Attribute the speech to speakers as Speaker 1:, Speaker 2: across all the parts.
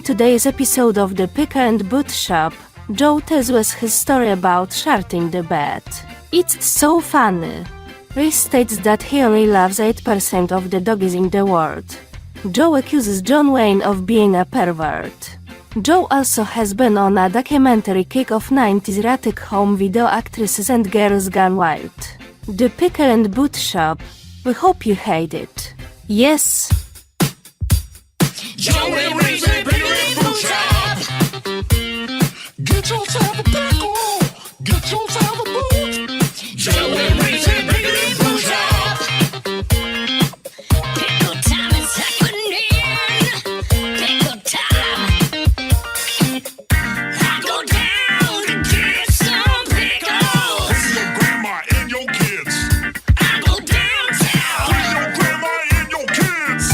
Speaker 1: today's episode of the Picker and Boot Shop, Joe tells us his story about sharting the bed. It's so funny. Reese states that he only loves 8% of the doggies in the world. Joe accuses John Wayne of being a pervert. Joe also has been on a documentary kick of 90s erotic home video actresses and girls gone wild. The Picker and Boot Shop. We hope you hate it. Yes.
Speaker 2: Joe and Reese and Picker and Boot Shop. Get yourself a pickle. Get yourself a boot. Joe and Reese and Picker and Boot Shop. Pickle time is happening. Pickle time. I go down to get some pickles. With your grandma and your kids. I go downtown. With your grandma and your kids.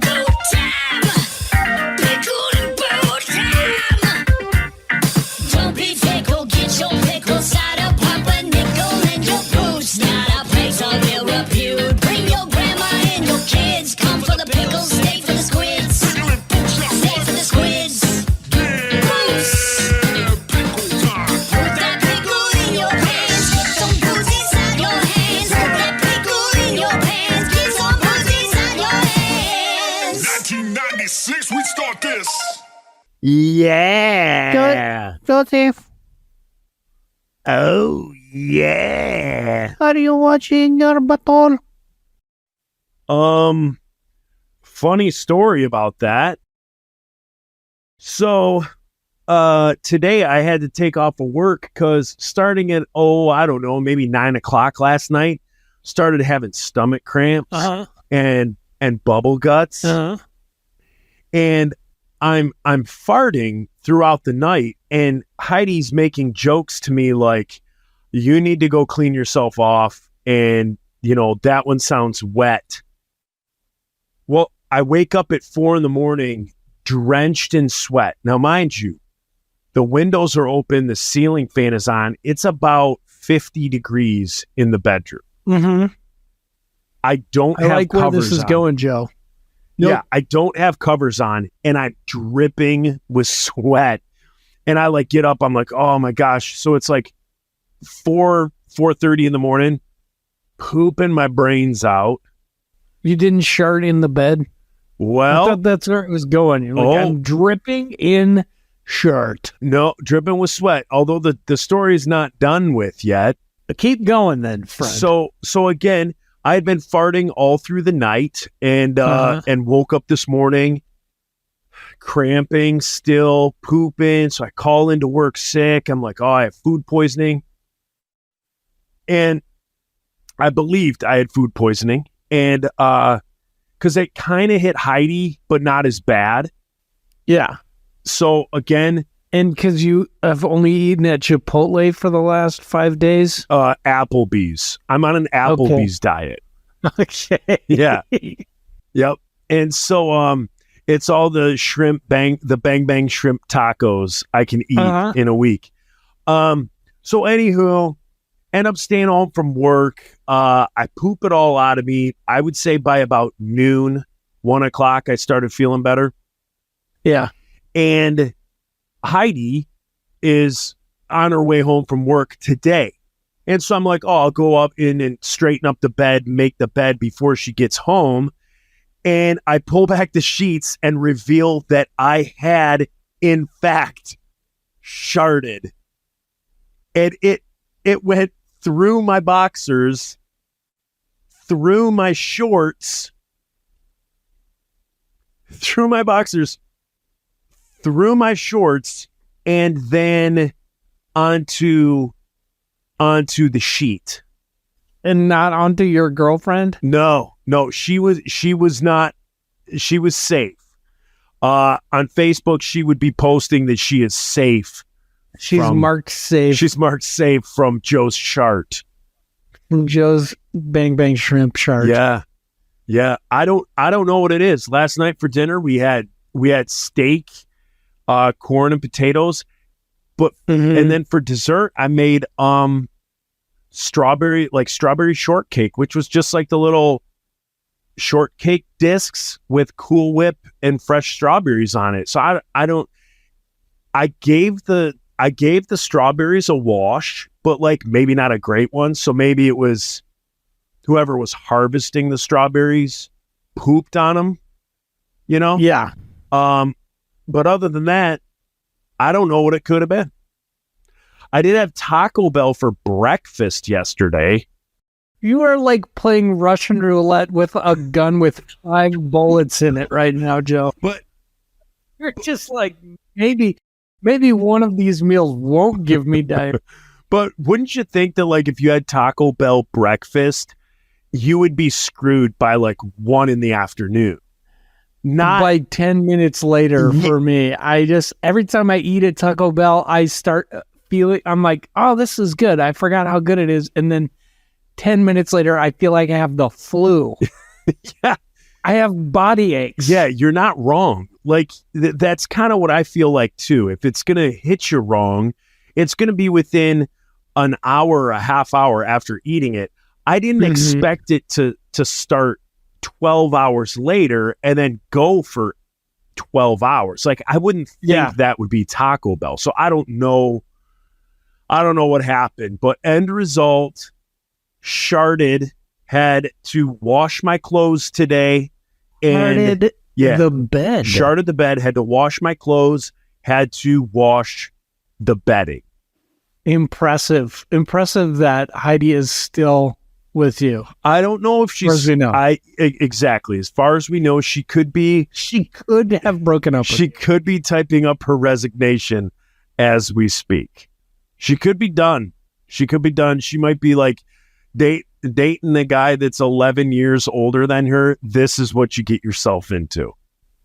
Speaker 2: Boot time. Pickle and boot time. Don't be fickle, get your pickle cider, pop a nickel in your boots. Not a place of ill repute. Bring your grandma and your kids. Come for the pickles, stay for the squids. Stay for the squids. Boots. Put that pickle in your pants. Get some boots inside your hands. Put that pickle in your pants. Get some boots inside your hands. 1996, we start this.
Speaker 3: Yeah.
Speaker 4: Joseph,
Speaker 3: Oh, yeah.
Speaker 4: are you watching your battle?
Speaker 3: Funny story about that. So, today I had to take off of work because starting at, I don't know, maybe 9 o'clock last night, started having stomach cramps and bubble guts. And I'm farting throughout the night, and Heidi's making jokes to me like, you need to go clean yourself off, and that one sounds wet. Well, I wake up at 4 a.m, drenched in sweat. Now, mind you, the windows are open, the ceiling fan is on. It's about 50 degrees in the bedroom.
Speaker 4: Mm-hmm.
Speaker 3: I don't
Speaker 4: I
Speaker 3: have
Speaker 4: like where
Speaker 3: covers
Speaker 4: this is
Speaker 3: on.
Speaker 4: going, Joe. Nope.
Speaker 3: Yeah, I don't have covers on, and I'm dripping with sweat. And I get up, I'm like, oh my gosh. So it's like 4:30 in the morning, pooping my brains out.
Speaker 4: You didn't shart in the bed? I
Speaker 3: Well,
Speaker 4: thought that's where it was going. You're like, I'm dripping in shirt.
Speaker 3: no, dripping with sweat. Although the story is not done with yet.
Speaker 4: But keep going then, friend.
Speaker 3: So again, I had been farting all through the night and woke up this morning cramping, still pooping. So I call into work sick. I'm like, I have food poisoning. And I believed I had food poisoning. And because it kind of hit Heidi, but not as bad.
Speaker 4: Yeah.
Speaker 3: So again,
Speaker 4: And because you have only eaten at Chipotle for the last 5 days?
Speaker 3: Applebee's. I'm on an Applebee's diet.
Speaker 4: Okay.
Speaker 3: Yeah. Yep. And so it's all the bang bang shrimp tacos I can eat in a week. So anywho, end up staying home from work. I poop it all out of me. I would say by about noon, 1 o'clock, I started feeling better.
Speaker 4: Yeah.
Speaker 3: And Heidi is on her way home from work today. And so I'm like, I'll go up in and straighten up the bed, make the bed before she gets home. And I pull back the sheets and reveal that I had, in fact, sharted. And it went through my boxers, through my shorts, through my boxers, through my shorts, and then onto the sheet.
Speaker 4: And not onto your girlfriend?
Speaker 3: No, she was safe. On Facebook, she would be posting that she is safe.
Speaker 4: She's marked safe.
Speaker 3: She's marked safe from Joe's chart.
Speaker 4: From Joe's bang bang shrimp chart.
Speaker 3: Yeah. I don't know what it is. Last night for dinner, we had steak, corn and potatoes, but and then for dessert, I made strawberry shortcake, which was just like the little shortcake discs with Cool Whip and fresh strawberries on it. So I gave the strawberries a wash, but like maybe not a great one. So maybe it was whoever was harvesting the strawberries pooped on them, you know?
Speaker 4: Yeah.
Speaker 3: But other than that, I don't know what it could have been. I did have Taco Bell for breakfast yesterday.
Speaker 4: You are like playing Russian roulette with a gun with 5 bullets in it right now, Joe.
Speaker 3: But
Speaker 4: You're just like, maybe one of these meals won't give me diarrhea.
Speaker 3: But wouldn't you think that like if you had Taco Bell breakfast, you would be screwed by like 1 p.m? Not
Speaker 4: By 10 minutes later for me. Every time I eat at Taco Bell, I start feeling, I'm like, oh, this is good. I forgot how good it is. And then 10 minutes later, I feel like I have the flu.
Speaker 3: Yeah.
Speaker 4: I have body aches.
Speaker 3: Yeah, you're not wrong. Like that's kind of what I feel like too. If it's going to hit you wrong, it's going to be within an hour or a half hour after eating it. I didn't expect it to start 12 hours later and then go for 12 hours. Like I wouldn't think that would be Taco Bell. So I don't know what happened, but end result, Sharded had to wash my clothes today. And
Speaker 4: the bed.
Speaker 3: Sharded the bed, had to wash my clothes, had to wash the bedding.
Speaker 4: Impressive that Heidi is still with you.
Speaker 3: I don't know if she's.
Speaker 4: As far as we know.
Speaker 3: Exactly. As far as we know, she could be.
Speaker 4: She could have broken up.
Speaker 3: She could be typing up her resignation as we speak. She could be done. She might be like dating the guy that's 11 years older than her. This is what you get yourself into.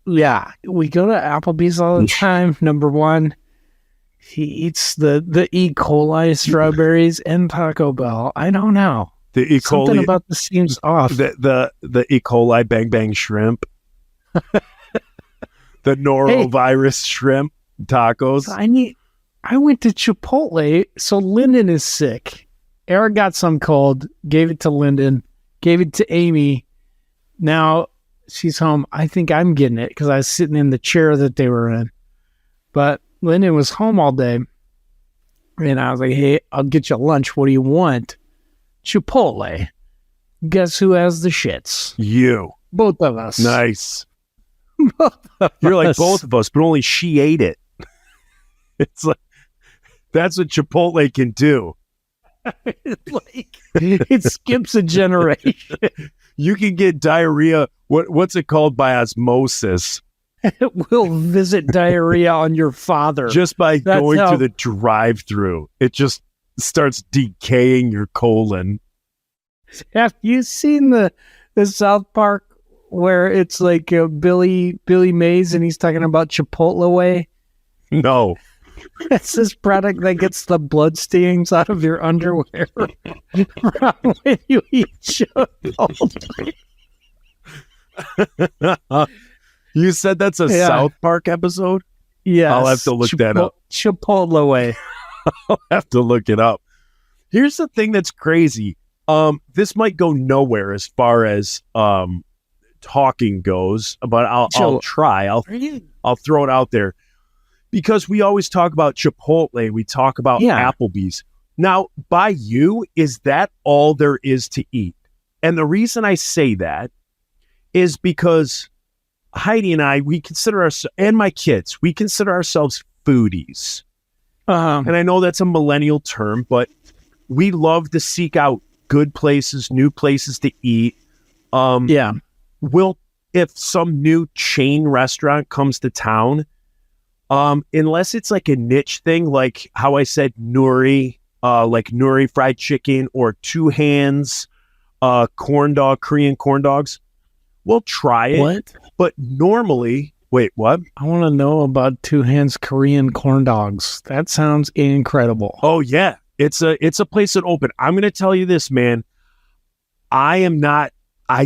Speaker 4: Yeah, we go to Applebee's all the time. Number one, he eats the E. coli strawberries and Taco Bell. I don't know.
Speaker 3: The E. coli,
Speaker 4: something about this seems off.
Speaker 3: The E. coli bang bang shrimp, the norovirus shrimp tacos.
Speaker 4: I went to Chipotle, so Lyndon is sick. Eric got some cold, gave it to Lyndon, gave it to Amy. Now she's home. I think I'm getting it because I was sitting in the chair that they were in. But Lyndon was home all day. And I was like, hey, I'll get you lunch. What do you want? Chipotle. Guess who has the shits?
Speaker 3: You.
Speaker 4: Both of us.
Speaker 3: Nice. You're like both of us, but only she ate it. It's like, that's what Chipotle can do.
Speaker 4: It skips a generation.
Speaker 3: You can get diarrhea. What's it called? By osmosis.
Speaker 4: It will visit diarrhea on your father.
Speaker 3: Just by going through the drive-through. It just starts decaying your colon.
Speaker 4: Have you seen the South Park where it's like Billy Mays and he's talking about Chipotle way?
Speaker 3: No.
Speaker 4: It's this product that gets the blood stains out of your underwear when you eat Chipotle.
Speaker 3: You said that's a South Park episode?
Speaker 4: Yes.
Speaker 3: I'll have to look that up.
Speaker 4: Chipotle way.
Speaker 3: I'll have to look it up. Here's the thing that's crazy. This might go nowhere as far as talking goes, but I'll try. I'll throw it out there. Because we always talk about Chipotle, we talk about Applebee's. Now, by you, is that all there is to eat? And the reason I say that is because Heidi and I, we consider ourselves, and my kids, we consider ourselves foodies. And I know that's a millennial term, but we love to seek out good places, new places to eat. If some new chain restaurant comes to town, unless it's like a niche thing, like how I said Nuri, like Nuri fried chicken or Two Hands, Korean corn dogs, we'll try it.
Speaker 4: What?
Speaker 3: But normally, wait, what?
Speaker 4: I want to know about Two Hands Korean corn dogs. That sounds incredible.
Speaker 3: Oh yeah, it's a place that opened. I'm gonna tell you this, man. I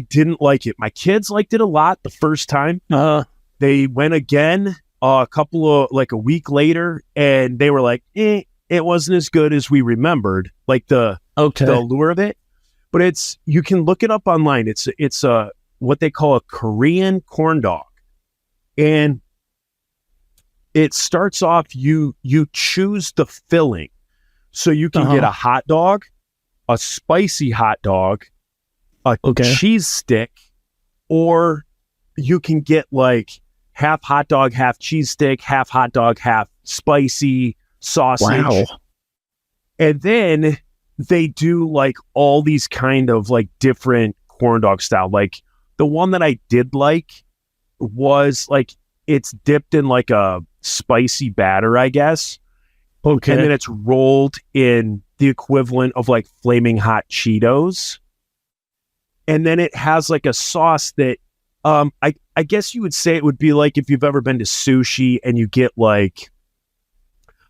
Speaker 3: didn't like it. My kids liked it a lot the first time. They went again a week later, and they were like, it wasn't as good as we remembered, like the allure of it. But you can look it up online. It's what they call a Korean corn dog. And it starts off, you choose the filling. So you can get a hot dog, a spicy hot dog, a cheese stick, or you can get like half hot dog, half cheese stick, half hot dog, half spicy sausage.
Speaker 4: Wow.
Speaker 3: And then they do like all these kind of like different corn dog style. Like the one that I did like was like, it's dipped in like a spicy batter, I guess.
Speaker 4: Okay.
Speaker 3: And then it's rolled in the equivalent of like flaming hot Cheetos. And then it has like a sauce that I guess you would say it would be like if you've ever been to sushi and you get like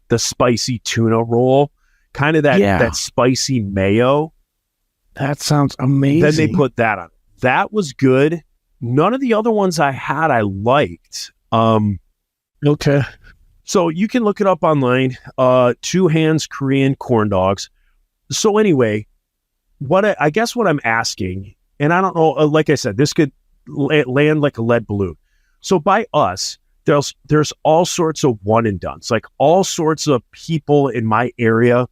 Speaker 3: the spicy tuna roll, kind of that spicy mayo.
Speaker 4: That sounds amazing.
Speaker 3: Then they put that on. That was good. None of the other ones I had I liked.
Speaker 4: Okay.
Speaker 3: So you can look it up online. Two Hands Korean corn dogs. So anyway, I guess what I'm asking, and I don't know, like I said, this could land like a lead balloon. So by us, there's all sorts of one and dones. Like all sorts of people in my area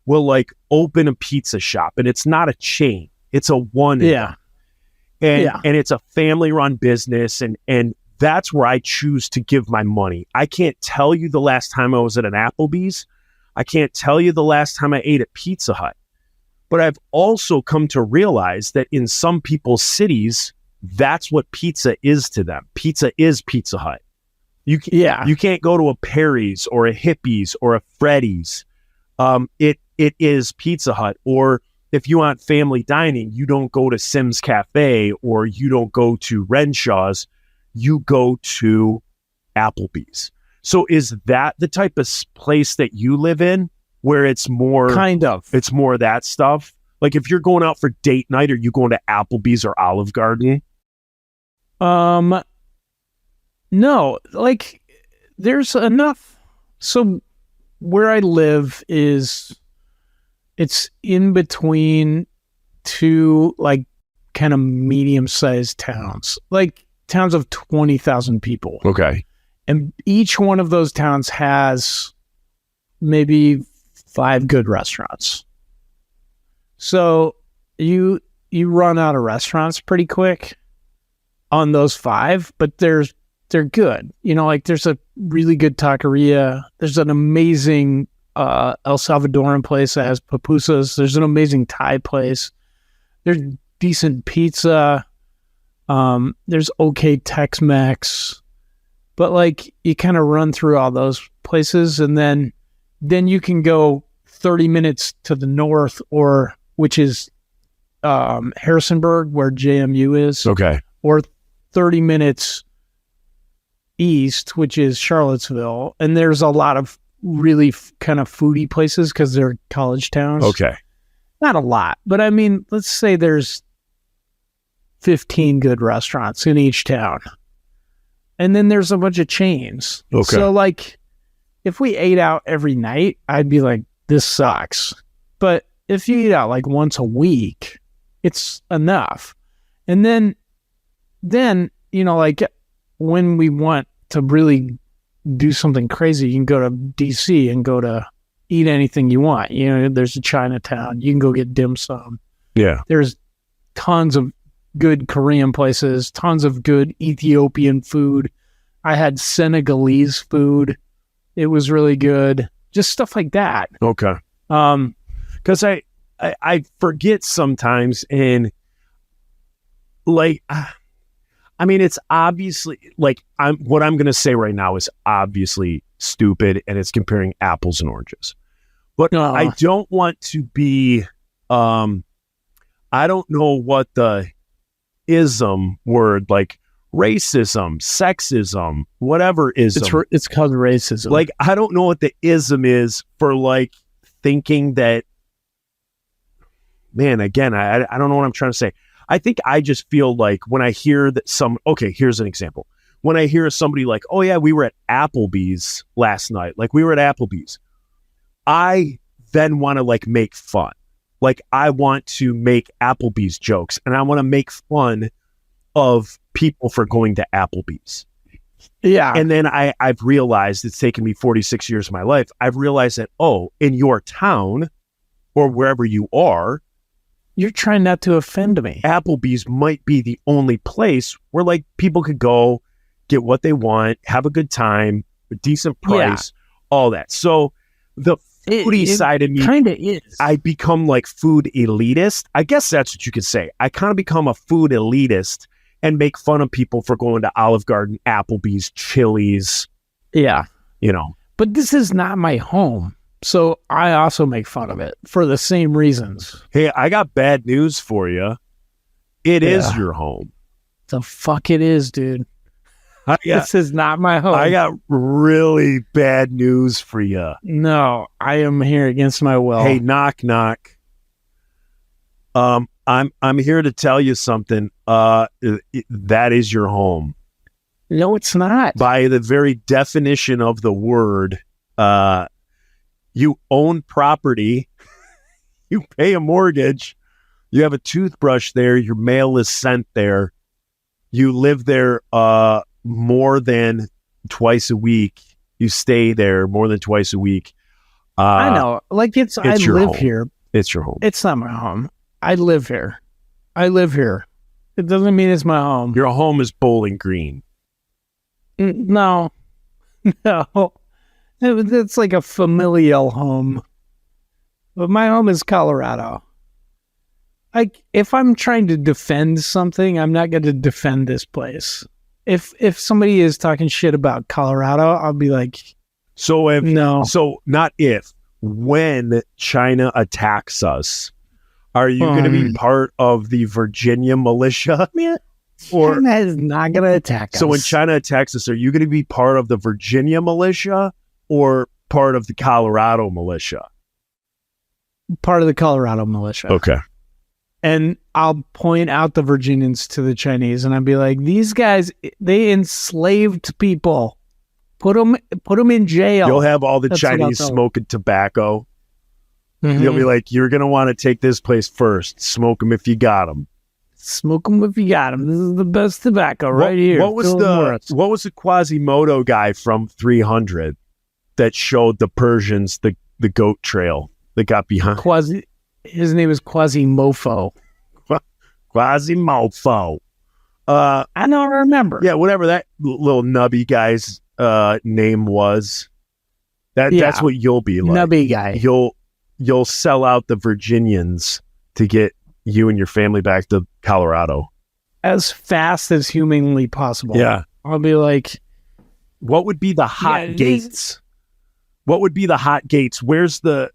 Speaker 3: will like open a pizza shop, and it's not a chain. It's a one.
Speaker 4: Yeah.
Speaker 3: And it's a family run business. And that's where I choose to give my money. I can't tell you the last time I was at an Applebee's. I can't tell you the last time I ate at Pizza Hut. But I've also come to realize that in some people's cities, that's what pizza is to them. Pizza is Pizza Hut. You can't go to a Perry's or a Hippies or a Freddy's. It is Pizza Hut. Or if you want family dining, you don't go to Sim's Cafe or you don't go to Renshaw's. You go to Applebee's. So is that the type of place that you live in where it's more it's more of that stuff? Like if you're going out for date night, are you going to Applebee's or Olive Garden?
Speaker 4: No, like there's enough. So where I live it's in between two like kind of medium-sized towns, like towns of 20,000 people.
Speaker 3: Okay.
Speaker 4: And each one of those towns has maybe 5 good restaurants. So you run out of restaurants pretty quick on those 5, but they're good. You know, like there's a really good taqueria. There's an amazing El Salvadoran place that has pupusas. There's an amazing Thai place. There's decent pizza. There's okay Tex-Mex. But like you kind of run through all those places, and then you can go 30 minutes to the north, which is Harrisonburg, where JMU is.
Speaker 3: Okay.
Speaker 4: Or 30 minutes east, which is Charlottesville. And there's a lot of really kind of foodie places because they're college towns.
Speaker 3: Okay.
Speaker 4: Not a lot, but I mean, let's say there's 15 good restaurants in each town. And then there's a bunch of chains.
Speaker 3: Okay.
Speaker 4: So like if we ate out every night, I'd be like, this sucks. But if you eat out like once a week, it's enough. And then, you know, like when we want to really do something crazy, you can go to DC and go to eat anything you want. You know, there's a Chinatown. You can go get dim sum.
Speaker 3: Yeah.
Speaker 4: There's tons of good Korean places, tons of good Ethiopian food. I had Senegalese food. It was really good. Just stuff like that.
Speaker 3: Okay. Because I forget sometimes, and like, I mean, it's obviously like what I'm going to say right now is obviously stupid, and it's comparing apples and oranges. But I don't want to be. I don't know what the ism word, like racism, sexism, whatever ism.
Speaker 4: It's called racism.
Speaker 3: Like, I don't know what the ism is for like thinking that, man, again, I don't know what I'm trying to say. I think I just feel like when I hear that okay, here's an example. When I hear somebody like, oh yeah, we were at Applebee's last night. Like we were at Applebee's. I then want to like make fun. Like I want to make Applebee's jokes, and I want to make fun of people for going to Applebee's.
Speaker 4: Yeah.
Speaker 3: And then I've realized, it's taken me 46 years of my life, I've realized that, in your town or wherever you are,
Speaker 4: You're trying not to offend me.
Speaker 3: Applebee's might be the only place where like people could go get what they want, have a good time, a decent price, all that. So the foodie side of me,
Speaker 4: kind of is.
Speaker 3: I become like food elitist. I guess that's what you could say. I kind of become a food elitist and make fun of people for going to Olive Garden, Applebee's, Chili's,
Speaker 4: Yeah.
Speaker 3: you know.
Speaker 4: But this is not my home. So I also make fun of it for the same reasons.
Speaker 3: Hey, I got bad news for you. It is
Speaker 4: Yeah.
Speaker 3: your home.
Speaker 4: The fuck it is, dude. This is not my home.
Speaker 3: I got really bad news for you.
Speaker 4: No, I am here against my will.
Speaker 3: Hey, knock knock. I'm here to tell you something. That is your home.
Speaker 4: No, it's not.
Speaker 3: By the very definition of the word, you own property, you pay a mortgage, you have a toothbrush there, your mail is sent there, you live there more than twice a week, you stay there more than twice a week.
Speaker 4: I know. Like I
Speaker 3: your
Speaker 4: live
Speaker 3: home.
Speaker 4: here.
Speaker 3: It's your home.
Speaker 4: It's not my home. I live here. I live here. It doesn't mean it's my home.
Speaker 3: Your home is Bowling Green.
Speaker 4: No. No. It's like a familial home. But my home is Colorado. Like, if I'm trying to defend something, I'm not going to defend this place. If somebody is talking shit about Colorado, I'll be like,
Speaker 3: So if
Speaker 4: no.
Speaker 3: So not if, when China attacks us, are you going to be part of the Virginia militia? Or
Speaker 4: China is not going to attack us.
Speaker 3: so when China attacks us, are you going to be part of the Virginia militia or part of the Colorado militia?
Speaker 4: Part of the Colorado militia.
Speaker 3: Okay.
Speaker 4: And I'll point out the Virginians to the Chinese, and I'll be like, "These guys, they enslaved people. Put them in jail."
Speaker 3: You'll have all the
Speaker 4: That's what I'll
Speaker 3: Chinese
Speaker 4: tell them.
Speaker 3: smoking tobacco.
Speaker 4: Mhm.
Speaker 3: You'll be like, you're going to want to take this place first. Smoke them if you got them.
Speaker 4: Smoke them if you got them. This is the best tobacco right here.
Speaker 3: What was
Speaker 4: Philip
Speaker 3: the Quasimodo guy from 300 that showed the Persians the goat trail that got behind?
Speaker 4: Morris? His name is Quasimodo.
Speaker 3: Quasimodo.
Speaker 4: I don't remember.
Speaker 3: Yeah, whatever that little nubby guy's name was. That's
Speaker 4: Yeah.
Speaker 3: what you'll be like.
Speaker 4: Nubby guy.
Speaker 3: You'll sell out the Virginians to get you and your family back to Colorado.
Speaker 4: As fast as humanly possible.
Speaker 3: Yeah.
Speaker 4: I'll be like,
Speaker 3: What would be the hot
Speaker 4: Yeah, it
Speaker 3: gates? What would be the hot gates? Where's the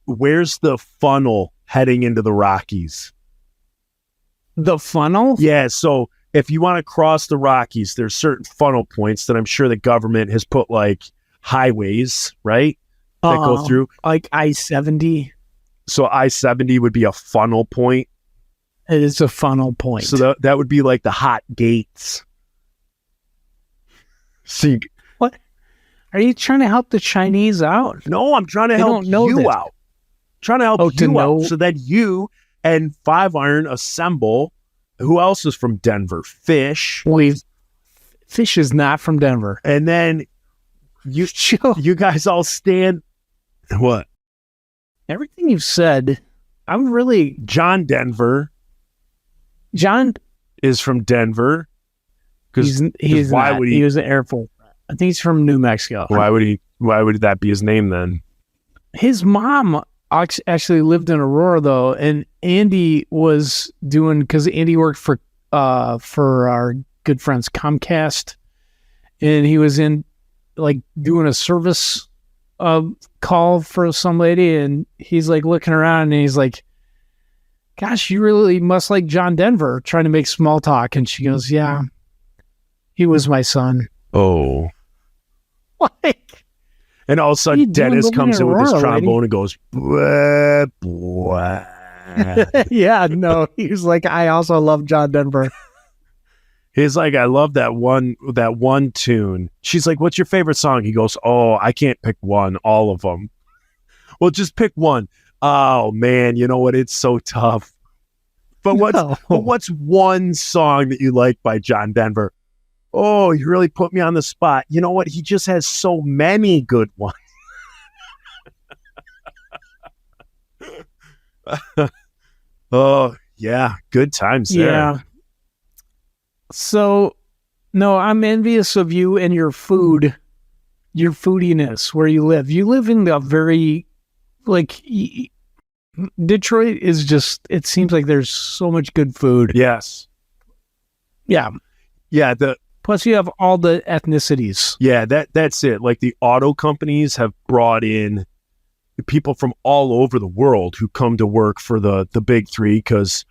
Speaker 3: funnel heading into the Rockies?
Speaker 4: the funnel?
Speaker 3: Yeah, so if you want to cross the Rockies, there's certain funnel points that I'm sure the government has put like highways, right? That go through.
Speaker 4: Like I-70.
Speaker 3: So I-70 would be a funnel point.
Speaker 4: It is a funnel point.
Speaker 3: So that would be like the hot gates. See,
Speaker 4: Are you trying to help the Chinese out?
Speaker 3: no, I'm trying to
Speaker 4: They
Speaker 3: help
Speaker 4: don't know
Speaker 3: you
Speaker 4: this.
Speaker 3: out. Trying to help
Speaker 4: Oh, to
Speaker 3: you out
Speaker 4: know-
Speaker 3: so that you and Five Iron assemble. Who else is from Denver? Fish.
Speaker 4: Fish is not from Denver.
Speaker 3: And then you
Speaker 4: Chill.
Speaker 3: you guys all stand. What?
Speaker 4: Everything you've said, I'm really
Speaker 3: John Denver
Speaker 4: John.
Speaker 3: is from Denver.
Speaker 4: He's
Speaker 3: why
Speaker 4: not.
Speaker 3: would
Speaker 4: He
Speaker 3: he?
Speaker 4: was an Air Force. I think he's from New Mexico.
Speaker 3: Why would he? Why would that be his name then?
Speaker 4: His mom actually lived in Aurora though, and Andy was doing because Andy worked for our good friends Comcast, and he was in like doing a service call for some lady, and he's like looking around and he's like, "Gosh, you really must like John Denver," trying to make small talk, and she goes, "Yeah, he was my son."
Speaker 3: Oh.
Speaker 4: Like,
Speaker 3: And all of a
Speaker 4: What are you
Speaker 3: sudden,
Speaker 4: doing
Speaker 3: Dennis
Speaker 4: living
Speaker 3: comes
Speaker 4: in
Speaker 3: in with his
Speaker 4: Aurora,
Speaker 3: trombone and goes, blah, blah.
Speaker 4: yeah, no, he was like, "I also love John Denver."
Speaker 3: He's like, I love that one tune. She's like, what's your favorite song? He goes, oh, I can't pick one, all of them. Well, just pick one. Oh, man, you know what? It's so tough. But
Speaker 4: No.
Speaker 3: what's one song that you like by John Denver? Oh, you really put me on the spot. You know what? He just has so many good ones. Oh, yeah. Good times there.
Speaker 4: Yeah. So, no, I'm envious of you and your food, your foodiness, where you live. You live in a very, Detroit is just, it seems like there's so much good food.
Speaker 3: Yes.
Speaker 4: Yeah.
Speaker 3: Yeah.
Speaker 4: Plus, you have all the ethnicities.
Speaker 3: Yeah, that's it. Like the auto companies have brought in people from all over the world who come to work for the big three because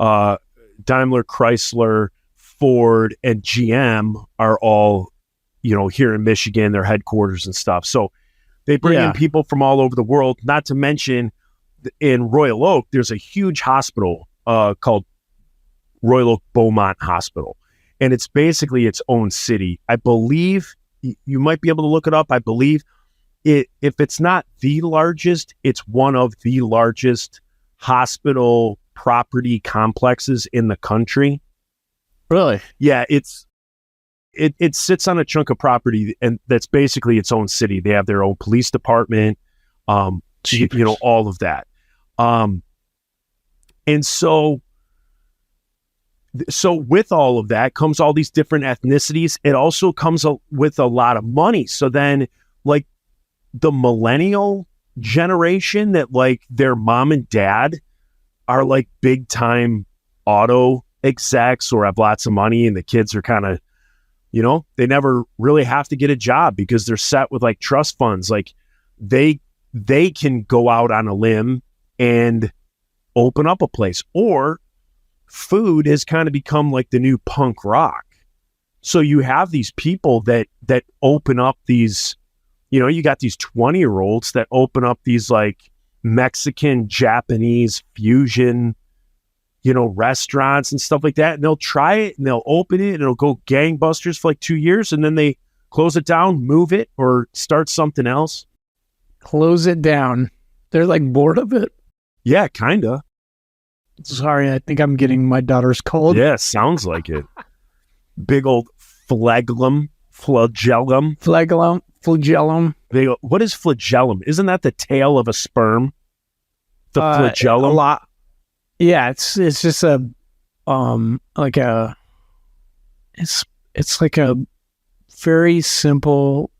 Speaker 3: Daimler, Chrysler, Ford, and GM are all, here in Michigan, their headquarters and stuff. So they bring in people from all over the world, not to mention in Royal Oak, there's a huge hospital called Royal Oak Beaumont Hospital. And it's basically its own city. I believe, you might be able to look it up, I believe if it's not the largest, it's one of the largest hospital property complexes in the country.
Speaker 4: Really?
Speaker 3: Yeah, it sits on a chunk of property, and that's basically its own city. They have their own police department, all of that. And so with all of that comes all these different ethnicities. It also comes with a lot of money. So then, like, the millennial generation that, like, their mom and dad are, like, big time auto execs or have lots of money, and the kids are kind of, they never really have to get a job because they're set with, like, trust funds. Like, they can go out on a limb and open up a place. Or food has kind of become like the new punk rock. So you have these people that open up these, you got these 20-year-olds that open up these, like, Mexican, Japanese fusion, restaurants and stuff like that. And they'll try it and they'll open it and it'll go gangbusters for like 2 years. And then they close it down, move it, or start something else.
Speaker 4: Close it down. They're, like, bored of it.
Speaker 3: Yeah, kind of.
Speaker 4: Sorry, I think I'm getting my daughter's cold.
Speaker 3: Yeah, sounds like it. Big old flagellum.
Speaker 4: Flagellum.
Speaker 3: What is flagellum? Isn't that the tail of a sperm? The flagellum?
Speaker 4: A lot. Yeah, it's just it's like a very simple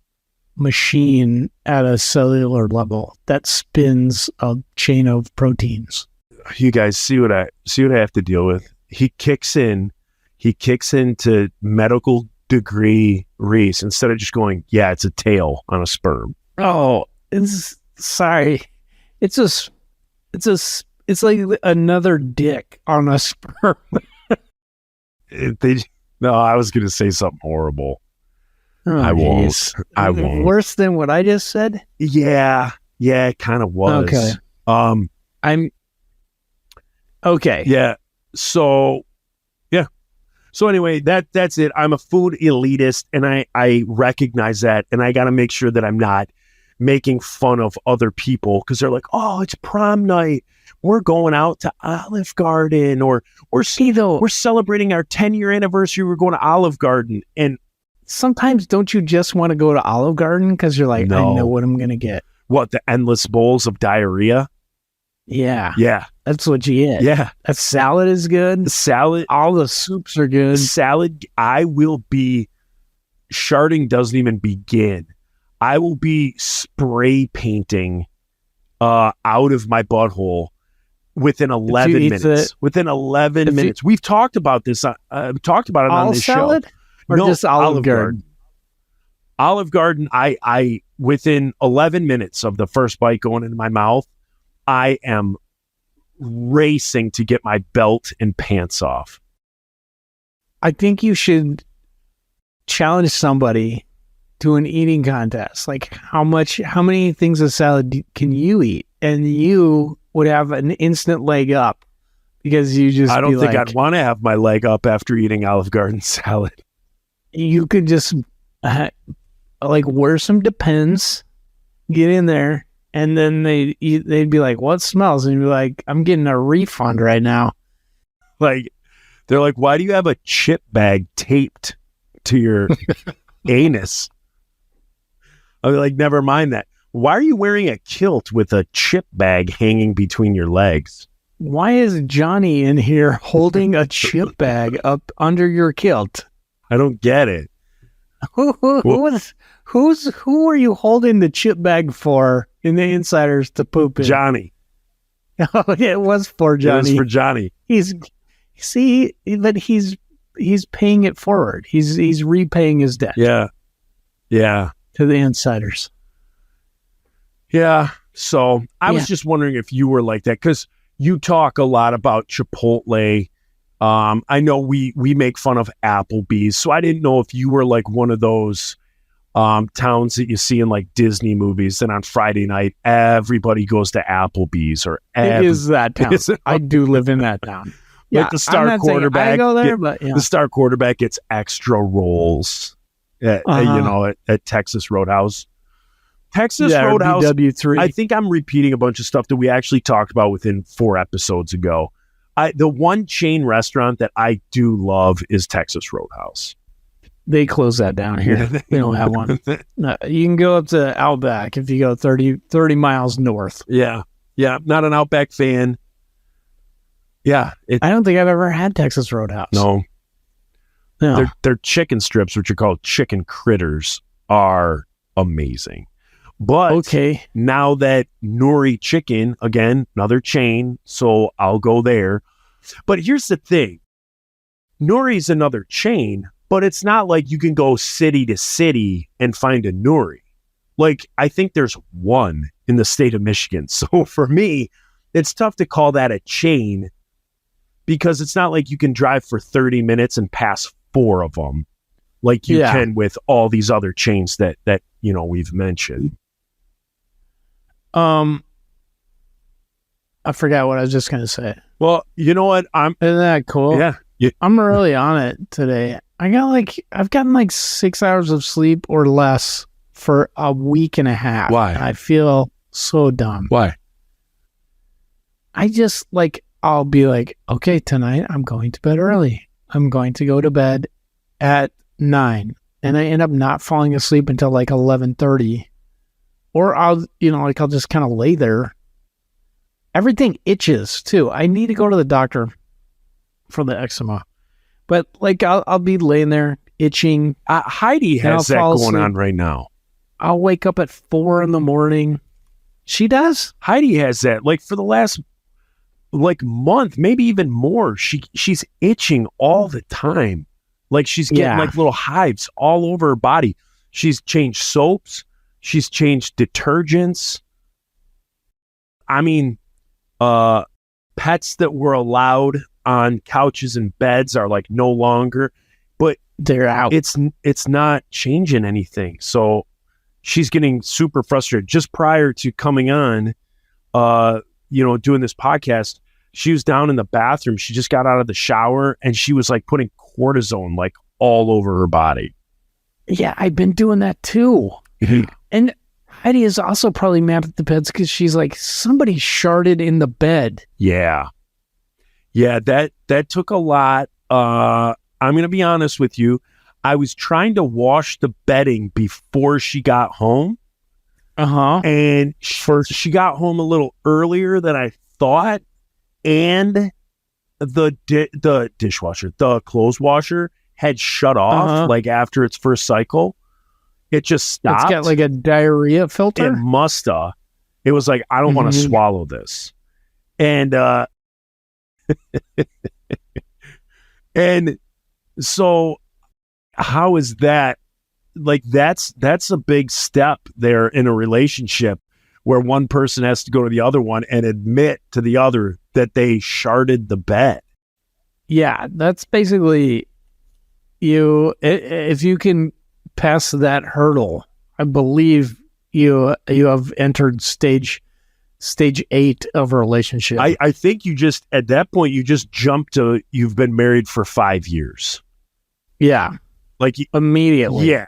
Speaker 4: machine at a cellular level that spins a chain of proteins.
Speaker 3: You guys see what I have to deal with. He kicks into medical degree Reese instead of just going, yeah, it's a tail on a sperm.
Speaker 4: Oh, sorry. It's like another dick on a sperm.
Speaker 3: No, I was going to say something horrible.
Speaker 4: Oh,
Speaker 3: I won't.
Speaker 4: geez.
Speaker 3: I won't.
Speaker 4: Worse than what I just said?
Speaker 3: Yeah, it kind of was.
Speaker 4: Okay. I'm okay.
Speaker 3: Yeah. So anyway, that's it. I'm a food elitist, and I recognize that, and I got to make sure that I'm not making fun of other people because they're like, oh, it's prom night. We're going out to Olive Garden, or we're celebrating our 10-year anniversary. We're going to Olive Garden. And
Speaker 4: sometimes don't you just want to go to Olive Garden because you're like,
Speaker 3: No.
Speaker 4: I know what I'm going to get.
Speaker 3: What, the endless bowls of diarrhea?
Speaker 4: Yeah.
Speaker 3: Yeah.
Speaker 4: That's what you get.
Speaker 3: Yeah.
Speaker 4: That salad is good.
Speaker 3: Salad.
Speaker 4: All the soups are good.
Speaker 3: Salad. Sharding doesn't even begin. I will be spray painting out of my butthole within 11 minutes. Within 11 minutes. We've talked about this. Talked about it on this
Speaker 4: salad?
Speaker 3: show.
Speaker 4: Or
Speaker 3: No,
Speaker 4: just Olive Garden?
Speaker 3: Olive Garden, I within 11 minutes of the first bite going into my mouth, I am racing to get my belt and pants off.
Speaker 4: I think you should challenge somebody to an eating contest. Like, how many things of salad can you eat? And you would have an instant leg up because you just
Speaker 3: I don't think I'd want to have my leg up after eating Olive Garden salad.
Speaker 4: You could just wear some Depends, get in there, and then they'd be like, what smells? And you'd be like, I'm getting a refund right now.
Speaker 3: Like, they're like, why do you have a chip bag taped to your anus? I'm like, never mind that. Why are you wearing a kilt with a chip bag hanging between your legs?
Speaker 4: Why is Johnny in here holding a chip bag up under your kilt?
Speaker 3: I don't get it.
Speaker 4: Who are you holding the chip bag for in the Insiders to poop in?
Speaker 3: Johnny.
Speaker 4: Oh, it was for Johnny.
Speaker 3: It was for Johnny.
Speaker 4: But he's paying it forward. He's repaying his debt.
Speaker 3: Yeah. Yeah.
Speaker 4: To the Insiders.
Speaker 3: Yeah. So I was just wondering if you were like that, because you talk a lot about Chipotle. I know we make fun of Applebee's, so I didn't know if you were like one of those towns that you see in like Disney movies, and on Friday night everybody goes to Applebee's. Or
Speaker 4: it is that town. I do live in that town.
Speaker 3: Like the star quarterback.
Speaker 4: I go there, but
Speaker 3: the star quarterback gets extra rolls at Texas Roadhouse. Roadhouse.
Speaker 4: BW3.
Speaker 3: I think I'm repeating a bunch of stuff that we actually talked about within 4 episodes ago. The one chain restaurant that I do love is Texas Roadhouse.
Speaker 4: They closed that down here. They don't have one. No, you can go up to Outback if you go 30 miles north.
Speaker 3: Yeah. Yeah. Not an Outback fan. Yeah.
Speaker 4: I don't think I've ever had Texas Roadhouse.
Speaker 3: No. Their chicken strips, which are called chicken critters, are amazing. But now that Nuri Chicken, again, another chain, so I'll go there. But here's the thing. Nuri's another chain, but it's not like you can go city to city and find a Nuri. Like, I think there's one in the state of Michigan. So for me, it's tough to call that a chain, because it's not like you can drive for 30 minutes and pass 4 of them like you can with all these other chains that we've mentioned.
Speaker 4: I forgot what I was just going to say.
Speaker 3: Well, you know what?
Speaker 4: Isn't that cool?
Speaker 3: Yeah.
Speaker 4: I'm really on it today. I've gotten 6 hours of sleep or less for a week and a half.
Speaker 3: Why?
Speaker 4: I feel so dumb.
Speaker 3: Why?
Speaker 4: I just I'll be like, okay, tonight I'm going to bed early. I'm going to go to bed at 9, and I end up not falling asleep until 11:30. Or I'll just kind of lay there. Everything itches too. I need to go to the doctor for the eczema. But I'll be laying there itching.
Speaker 3: Heidi has that going on right now.
Speaker 4: I'll wake up at 4 a.m. She does?
Speaker 3: Heidi has that. For the last month, maybe even more. She's itching all the time. She's getting little hives all over her body. She's changed soaps. She's changed detergents. I mean, pets that were allowed on couches and beds are no longer, but
Speaker 4: they're out.
Speaker 3: It's not changing anything. So she's getting super frustrated. Just prior to coming on, doing this podcast, she was down in the bathroom. She just got out of the shower and she was putting cortisone all over her body.
Speaker 4: Yeah, I've been doing that too. And Heidi is also probably mad at the beds because she's like, somebody sharted in the bed.
Speaker 3: Yeah. Yeah, that took a lot. I'm going to be honest with you. I was trying to wash the bedding before she got home. And she got home a little earlier than I thought. And the dishwasher, the clothes washer had shut off after its first cycle. It just stopped.
Speaker 4: It's got a diarrhea filter?
Speaker 3: It must have. It was I don't want to swallow this. And and so how is that? That's a big step there in a relationship where one person has to go to the other one and admit to the other that they sharded the bed.
Speaker 4: Yeah, that's basically if you can pass that hurdle, I believe you have entered stage 8 of a relationship.
Speaker 3: I think you just, at that point, you just jump to, you've been married for 5 years.
Speaker 4: Yeah. Immediately.
Speaker 3: Yeah.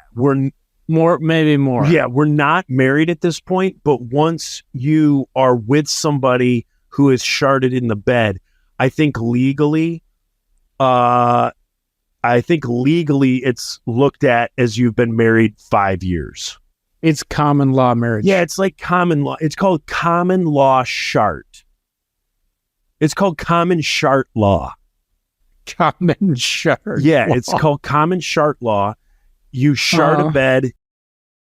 Speaker 4: Maybe more.
Speaker 3: Yeah. We're not married at this point, but once you are with somebody who is sharded in the bed, I think legally I think legally it's looked at as you've been married 5 years.
Speaker 4: It's common law marriage.
Speaker 3: Yeah, it's like common law. It's called common law shart. It's called common shart law.
Speaker 4: Common shart.
Speaker 3: Yeah,
Speaker 4: law.
Speaker 3: it's called common shart law. You shart a bed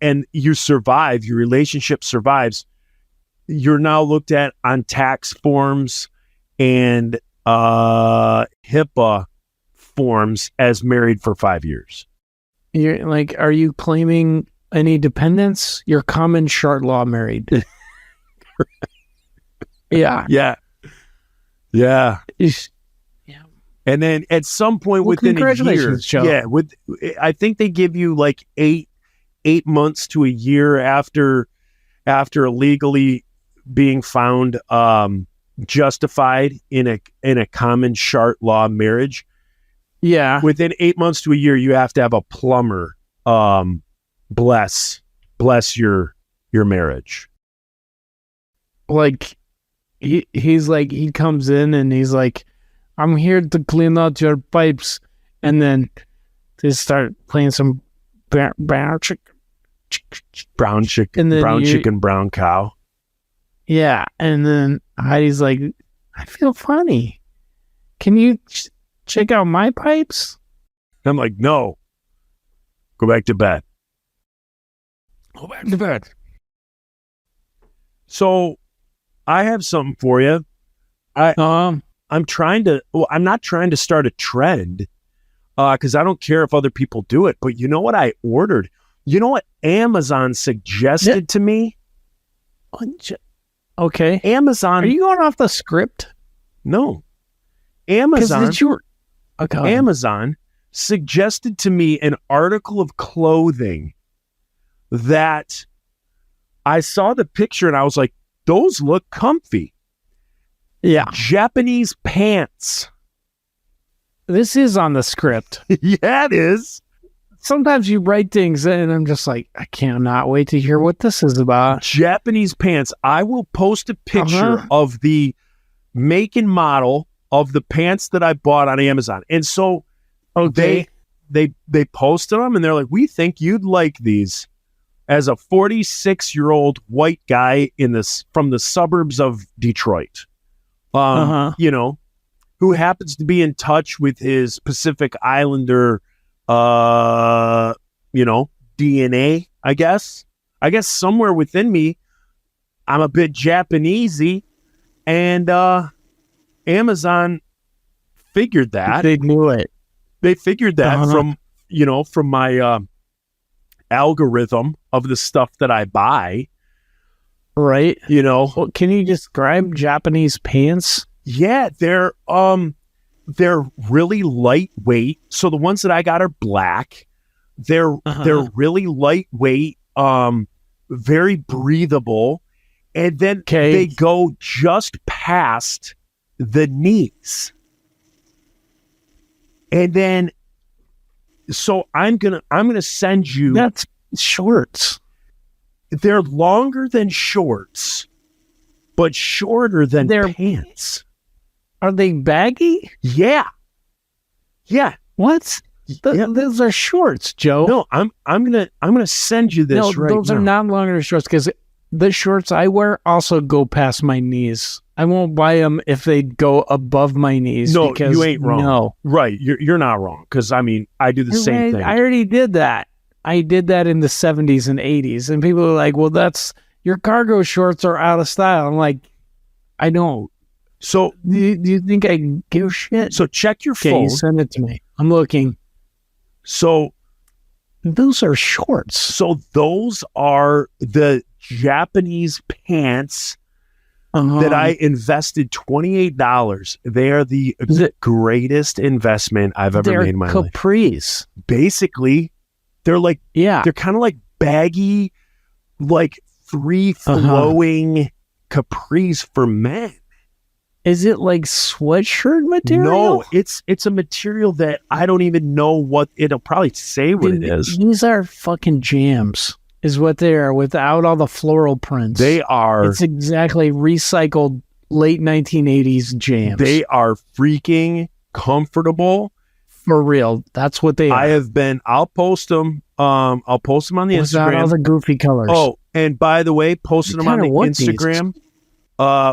Speaker 3: and you survive, your relationship survives. You're now looked at on tax forms and HIPAA forms as married for 5 years.
Speaker 4: You're like, are you claiming any dependents? You're common shart law married. Yeah.
Speaker 3: Yeah. Yeah.
Speaker 4: Is-
Speaker 3: And then at some point within a year,
Speaker 4: congratulations, Joe.
Speaker 3: yeah, I think they give you like eight months to a year after legally being found justified in a common shart law marriage.
Speaker 4: Yeah.
Speaker 3: Within 8 months to a year, you have to have a plumber bless your marriage.
Speaker 4: Like he's like, he comes in and he's like, I'm here to clean out your pipes, and then they start playing some brown chicken,
Speaker 3: Brown chicken,
Speaker 4: and then
Speaker 3: brown chicken, brown cow.
Speaker 4: yeah, and then Heidi's like, I feel funny. Can you check out my pipes?
Speaker 3: I'm like, no, go back to bed.
Speaker 4: Go back to bed.
Speaker 3: So I have something for you. I'm trying to, well, I'm not trying to start a trend because I don't care if other people do it. But you know what I ordered? You know what Amazon suggested to me?
Speaker 4: Okay.
Speaker 3: Amazon.
Speaker 4: Are you going off the script?
Speaker 3: No. Amazon.
Speaker 4: Okay.
Speaker 3: Amazon suggested to me an article of clothing that I saw the picture and I was like, those look comfy.
Speaker 4: Yeah.
Speaker 3: Japanese pants.
Speaker 4: This is on the script.
Speaker 3: Yeah, it is.
Speaker 4: Sometimes you write things and I'm just like, I cannot wait to hear what this is about.
Speaker 3: Japanese pants. I will post a picture of the make and model of the pants that I bought on Amazon. And so they posted them and they're like, we think you'd like these. As a 46-year-old white guy from the suburbs of Detroit. You know, who happens to be in touch with his Pacific Islander, DNA, I guess. I guess somewhere within me, I'm a bit Japanesey, and Amazon figured that.
Speaker 4: They knew it.
Speaker 3: They figured that from my algorithm of the stuff that I buy.
Speaker 4: Right.
Speaker 3: Well,
Speaker 4: can you describe Japanese pants?
Speaker 3: Yeah, they're really lightweight. So the ones that I got are black. They're really lightweight, very breathable, and then they go just past the knees. And then so I'm gonna send you.
Speaker 4: That's shorts.
Speaker 3: They're longer than shorts, but shorter than pants.
Speaker 4: Are they baggy?
Speaker 3: Yeah.
Speaker 4: What? Those are shorts, Joe.
Speaker 3: No, I'm gonna send you this right now.
Speaker 4: Those are not longer shorts because the shorts I wear also go past my knees. I won't buy them if they go above my knees.
Speaker 3: No,
Speaker 4: because,
Speaker 3: you ain't wrong.
Speaker 4: No,
Speaker 3: right? You're not wrong because I mean I do the same thing.
Speaker 4: I already did that. I did that in the 70s and 80s, and people are like, "Well, that's your cargo shorts are out of style." I'm like, I don't.
Speaker 3: So
Speaker 4: do you think I give a shit?
Speaker 3: So check your phone.
Speaker 4: Send it to me. I'm looking.
Speaker 3: So
Speaker 4: those are shorts.
Speaker 3: So those are the Japanese pants that I invested $28. They are the greatest investment I've ever made in my life.
Speaker 4: Capris.
Speaker 3: Basically, they're like, they're kind of like baggy, like free flowing capris for men.
Speaker 4: Is it like sweatshirt material?
Speaker 3: No, it's a material that I don't even know what it'll probably say what it is.
Speaker 4: These are fucking jams, is what they are, without all the floral prints.
Speaker 3: They are.
Speaker 4: It's exactly recycled late 1980s jams.
Speaker 3: They are freaking comfortable.
Speaker 4: For real. That's what they are.
Speaker 3: I'll post them. I'll post them on the
Speaker 4: Without all
Speaker 3: Instagram.
Speaker 4: the goofy colors.
Speaker 3: Oh, and by the way, posting them on the
Speaker 4: kinda want these.
Speaker 3: Instagram.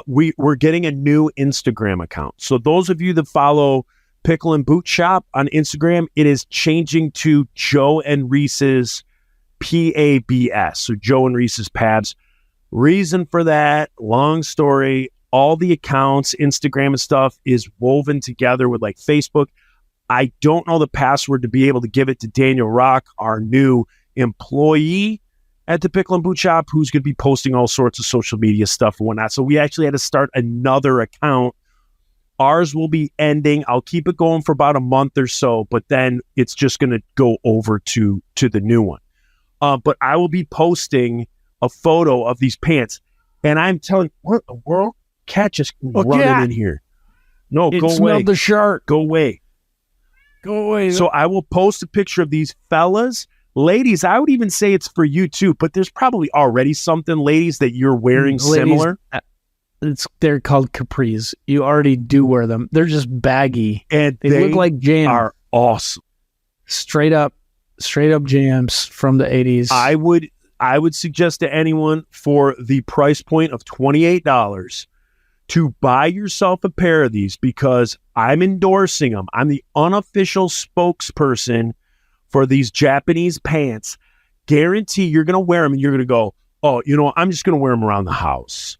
Speaker 3: We're getting a new Instagram account. So those of you that follow Pickle and Boot Shop on Instagram, it is changing to Joe and Reese's PABS. So Joe and Reese's Pabs. Reason for that, long story. All the accounts, Instagram and stuff, is woven together with like Facebook. I don't know the password to be able to give it to Daniel Rock, our new employee at the Pickle and Boot Shop, who's going to be posting all sorts of social media stuff and whatnot. So we actually had to start another account. Ours will be ending. I'll keep it going for about a month or so, but then it's just going to go over to the new one. But I will be posting a photo of these pants. And I'm telling, what in the world? Cat just running in here. No,
Speaker 4: it
Speaker 3: go away.
Speaker 4: smelled the shark.
Speaker 3: Go away.
Speaker 4: Go away.
Speaker 3: So I will post a picture of these fellas. Ladies, I would even say it's for you too, but there's probably already something, ladies, that you're wearing similar.
Speaker 4: They're called capris. You already do wear them. They're just baggy.
Speaker 3: And
Speaker 4: They look like jams.
Speaker 3: are awesome.
Speaker 4: Straight up jams from the 80s.
Speaker 3: I would suggest to anyone for the price point of $28 to buy yourself a pair of these, because I'm endorsing them. I'm the unofficial spokesperson for these Japanese pants. Guarantee you're going to wear them and you're going to go, oh, I'm just going to wear them around the house.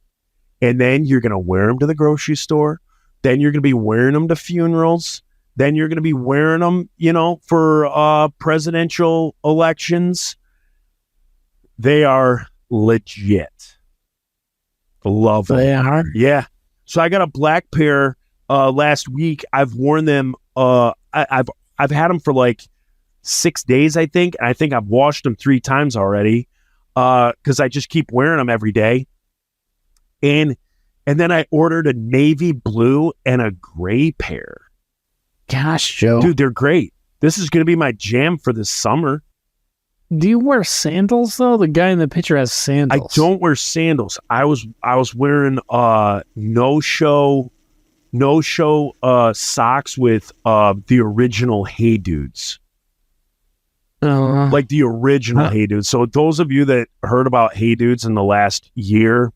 Speaker 3: And then you're going to wear them to the grocery store. Then you're going to be wearing them to funerals. Then you're going to be wearing them, for presidential elections. They are legit. Love them.
Speaker 4: They are.
Speaker 3: Yeah. So I got a black pair last week. I've worn them. I've had them for like 6 days, I think. And I think I've washed them 3 times already because I just keep wearing them every day. And then I ordered a navy blue and a gray pair.
Speaker 4: Gosh, Joe.
Speaker 3: Dude, they're great. This is going to be my jam for this summer.
Speaker 4: Do you wear sandals though? The guy in the picture has sandals.
Speaker 3: I don't wear sandals. I was wearing no show socks with the original Hey Dudes. Like the original Hey Dudes. So those of you that heard about Hey Dudes in the last year,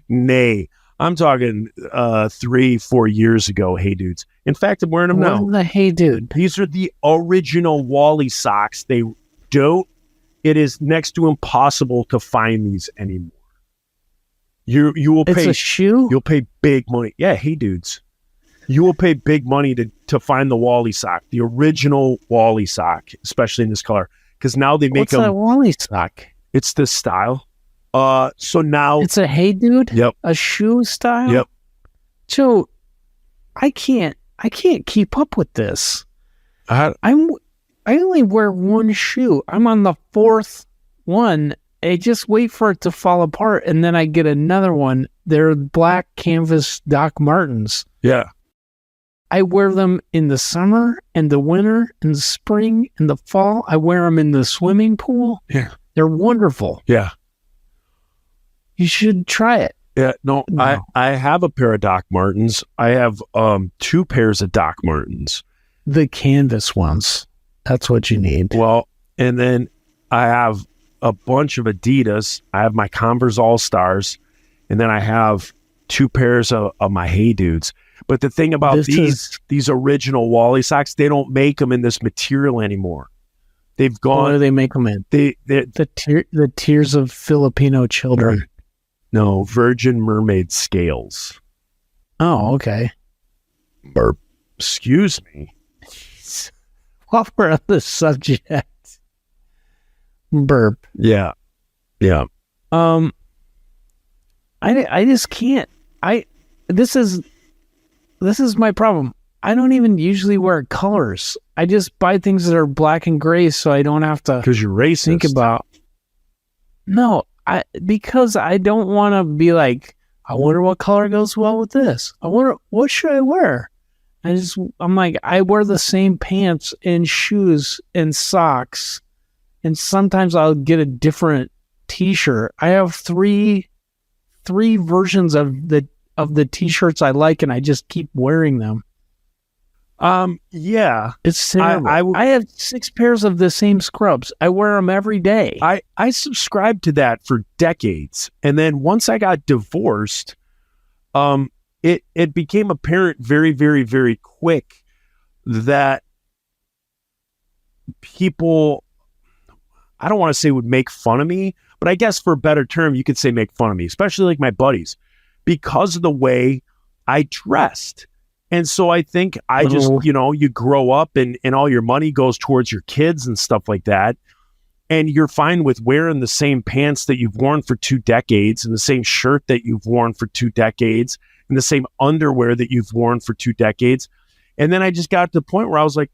Speaker 3: nay. I'm talking 3-4 years ago, Hey Dudes. In fact, I'm wearing them now.
Speaker 4: What the Hey Dude?
Speaker 3: These are the original Wally socks. It is next to impossible to find these anymore. You will pay.
Speaker 4: It's a shoe?
Speaker 3: You'll pay big money. Yeah, Hey Dudes. You will pay big money to find the Wally sock, the original Wally sock, especially in this color. Because now they make
Speaker 4: What's
Speaker 3: them.
Speaker 4: a Wally sock?
Speaker 3: It's this style. So now
Speaker 4: It's a Hey Dude?
Speaker 3: Yep.
Speaker 4: A shoe style?
Speaker 3: Yep.
Speaker 4: Joe, I can't keep up with this.
Speaker 3: I
Speaker 4: only wear one shoe. I'm on the 4th one. I just wait for it to fall apart, and then I get another one. They're black canvas Doc Martens.
Speaker 3: yeah.
Speaker 4: I wear them in the summer and the winter and the spring and the fall. I wear them in the swimming pool.
Speaker 3: Yeah.
Speaker 4: They're wonderful.
Speaker 3: Yeah.
Speaker 4: You should try it.
Speaker 3: Yeah, no.
Speaker 4: No.
Speaker 3: I have a pair of Doc Martens. I have 2 pairs of Doc Martens.
Speaker 4: The canvas ones. That's what you need.
Speaker 3: Well, and then I have a bunch of Adidas. I have my Converse All-Stars, and then I have 2 pairs of my Hey Dudes. But the thing about these original Wally socks, they don't make them in this material anymore. They've
Speaker 4: What do
Speaker 3: gone.
Speaker 4: they make them in?
Speaker 3: They
Speaker 4: The tears of Filipino children.
Speaker 3: no Virgin Mermaid scales.
Speaker 4: Oh, okay.
Speaker 3: Burp. Excuse me.
Speaker 4: While we're on the subject, burp.
Speaker 3: Yeah. Yeah.
Speaker 4: I just can't. This is my problem. I don't even usually wear colors. I just buy things that are black and gray, so I don't have to
Speaker 3: Because you're racist.
Speaker 4: think about. No, because I don't want to be like, I wonder what color goes well with this. I wonder what should I wear. I'm like, I wear the same pants and shoes and socks, and sometimes I'll get a different T-shirt. I have three versions of the T-shirts I like, and I just keep wearing them.
Speaker 3: Yeah.
Speaker 4: It's terrible. I have 6 pairs of the same scrubs. I wear them every day.
Speaker 3: I subscribed to that for decades. And then once I got divorced, it became apparent very, very, very quick that people, I don't want to say would make fun of me, but I guess for a better term, you could say make fun of me, especially like my buddies, because of the way I dressed. And so I think I just, you grow up and all your money goes towards your kids and stuff like that. And you're fine with wearing the same pants that you've worn for 2 decades and the same shirt that you've worn for 2 decades and the same underwear that you've worn for 2 decades. And then I just got to the point where I was like,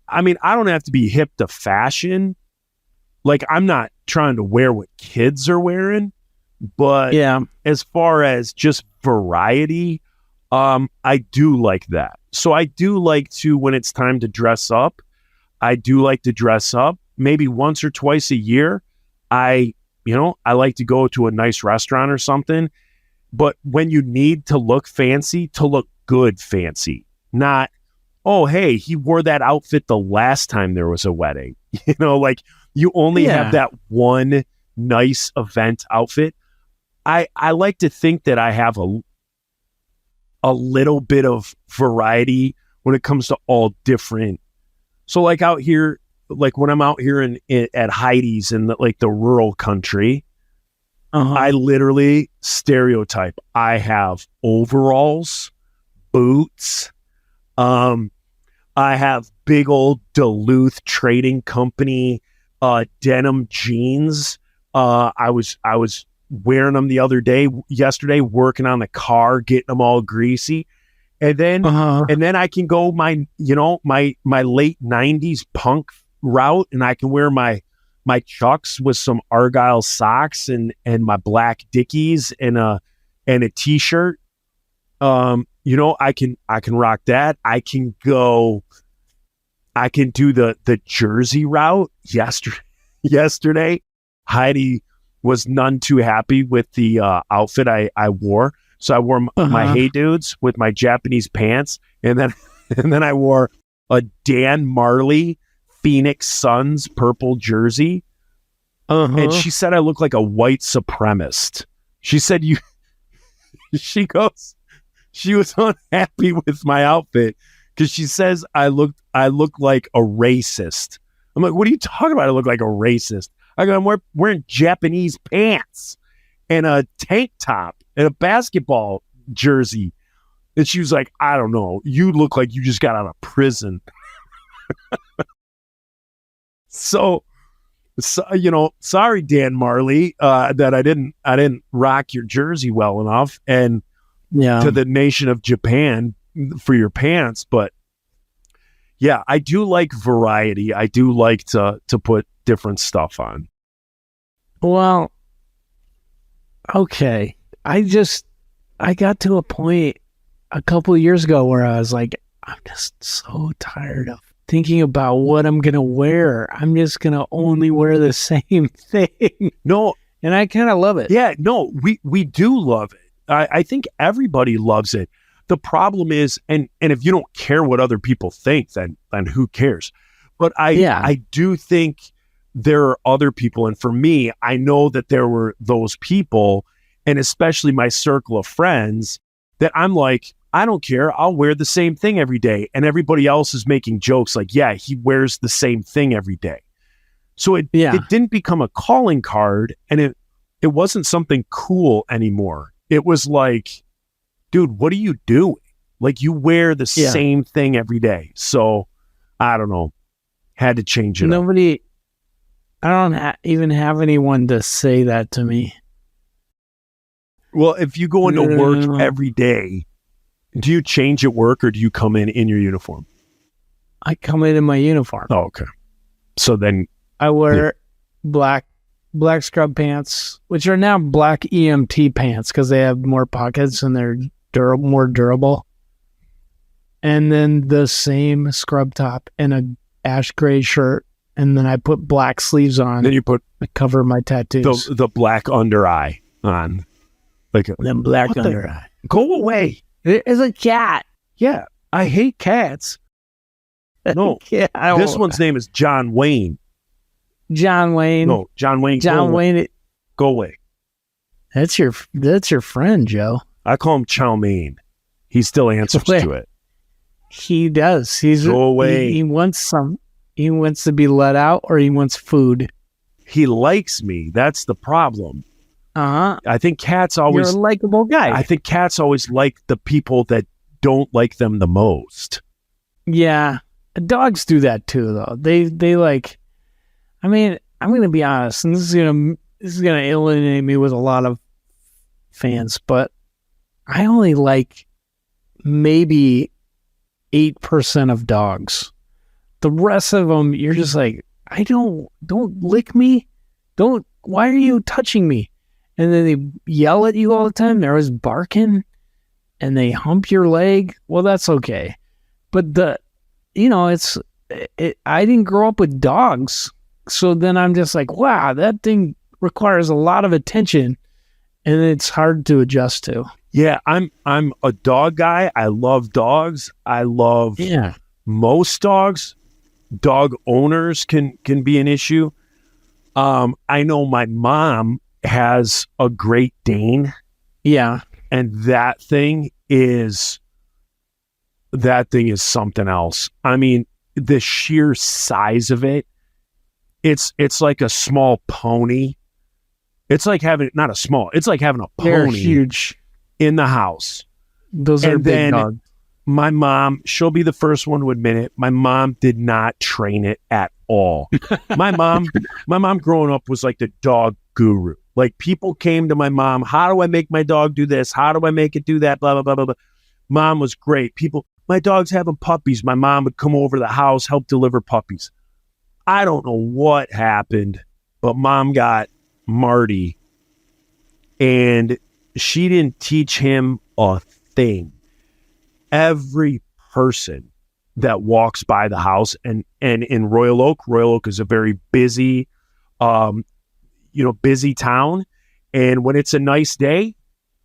Speaker 3: I mean, I don't have to be hip to fashion. Like, I'm not trying to wear what kids are wearing, but as far as just variety, I do like that. So I do like to, when it's time to dress up, I do like to dress up maybe once or twice a year. I like to go to a nice restaurant or something, but when you need to look fancy, to look good fancy, not, oh, hey, he wore that outfit the last time there was a wedding, like you only have that one nice event outfit. I like to think that I have a little bit of variety when it comes to all different. So like out here, like when I'm out here at Heidi's in the rural country, I literally stereotype. I have overalls, boots. I have big old Duluth Trading Company denim jeans. I was wearing them the other day, yesterday, working on the car, getting them all greasy. And then I can go my late 90s punk route, and I can wear my Chucks with some Argyle socks and my black Dickies and a t-shirt. I can rock that. I can do the Jersey route. Yesterday, Heidi was none too happy with the outfit I wore. So I wore my Hey Dudes with my Japanese pants, and then I wore a Dan Marley Phoenix Suns purple jersey. And she said I look like a white supremacist. She said she was unhappy with my outfit because she says I look like a racist. I'm like, what are you talking about? I look like a racist. I go, I'm wearing Japanese pants and a tank top and a basketball jersey. And she was like, I don't know. You look like you just got out of prison. So, sorry, Dan Marley, that I didn't rock your jersey well enough and to the nation of Japan for your pants. But yeah, I do like variety. I do like to put different stuff on.
Speaker 4: Well, okay. I got to a point a couple of years ago where I was like, I'm just so tired of thinking about what I'm going to wear. I'm just going to only wear the same thing.
Speaker 3: No.
Speaker 4: And I kind of love it.
Speaker 3: Yeah, no, we do love it. I think everybody loves it. The problem is, and if you don't care what other people think, then who cares? But I do think there are other people. And for me, I know that there were those people, and especially my circle of friends, that I'm like, I don't care. I'll wear the same thing every day. And everybody else is making jokes like, yeah, he wears the same thing every day. So it didn't become a calling card, and it wasn't something cool anymore. It was like, dude, what are you doing? Like, you wear the same thing every day. So I don't know. Had to change it up.
Speaker 4: I don't even have anyone to say that to me.
Speaker 3: Well, if you go into work every day, do you change at work or do you come in your uniform?
Speaker 4: I come in my uniform.
Speaker 3: Oh, okay. So then
Speaker 4: I wear black scrub pants, which are now black EMT pants because they have more pockets and they're more durable. And then the same scrub top and a ash gray shirt. And then I put black sleeves on.
Speaker 3: Then you put
Speaker 4: to cover my tattoos.
Speaker 3: The black under eye on.
Speaker 4: Then black under eye.
Speaker 3: Go away.
Speaker 4: It's a cat.
Speaker 3: Yeah. I hate cats. No,
Speaker 4: Yeah,
Speaker 3: this one's name is John Wayne.
Speaker 4: John Wayne.
Speaker 3: No, John Wayne.
Speaker 4: John
Speaker 3: go
Speaker 4: Wayne.
Speaker 3: Away. Go away.
Speaker 4: That's your friend, Joe.
Speaker 3: I call him Chow Mein. He still answers
Speaker 4: Wait.
Speaker 3: to it.
Speaker 4: He does.
Speaker 3: Go away.
Speaker 4: He wants some. He wants to be let out, or he wants food.
Speaker 3: He likes me. That's the problem. I think cats
Speaker 4: You're
Speaker 3: always.
Speaker 4: a likable guy.
Speaker 3: I think cats always like the people that don't like them the most.
Speaker 4: Yeah, dogs do that too, though. They like. I mean, I'm going to be honest, and this is gonna alienate me with a lot of fans, but I only like maybe 8% of dogs. The rest of them, you're just like, don't lick me. Why are you touching me? And then they yell at you all the time. They're always barking and they hump your leg. Well, that's okay. But I didn't grow up with dogs. So then I'm just like, wow, that thing requires a lot of attention and it's hard to adjust to.
Speaker 3: Yeah, I'm a dog guy. I love dogs. I love most dogs. Dog owners can be an issue. I know my mom has a Great Dane.
Speaker 4: Yeah.
Speaker 3: And that thing is something else. I mean, the sheer size of it, it's like a small pony. It's like having it's like having a
Speaker 4: They're
Speaker 3: pony
Speaker 4: huge
Speaker 3: in the house.
Speaker 4: Those are
Speaker 3: And
Speaker 4: big
Speaker 3: then
Speaker 4: dogs.
Speaker 3: my mom, she'll be the first one to admit it. My mom did not train it at all. my mom growing up was like the dog guru. Like people came to my mom, how do I make my dog do this? How do I make it do that? Blah, blah, blah, blah, blah. Mom was great. My dog's having puppies. My mom would come over to the house, help deliver puppies. I don't know what happened, but mom got Marty and she didn't teach him a thing. Every person that walks by the house and in Royal Oak is a very busy, busy town. And when it's a nice day,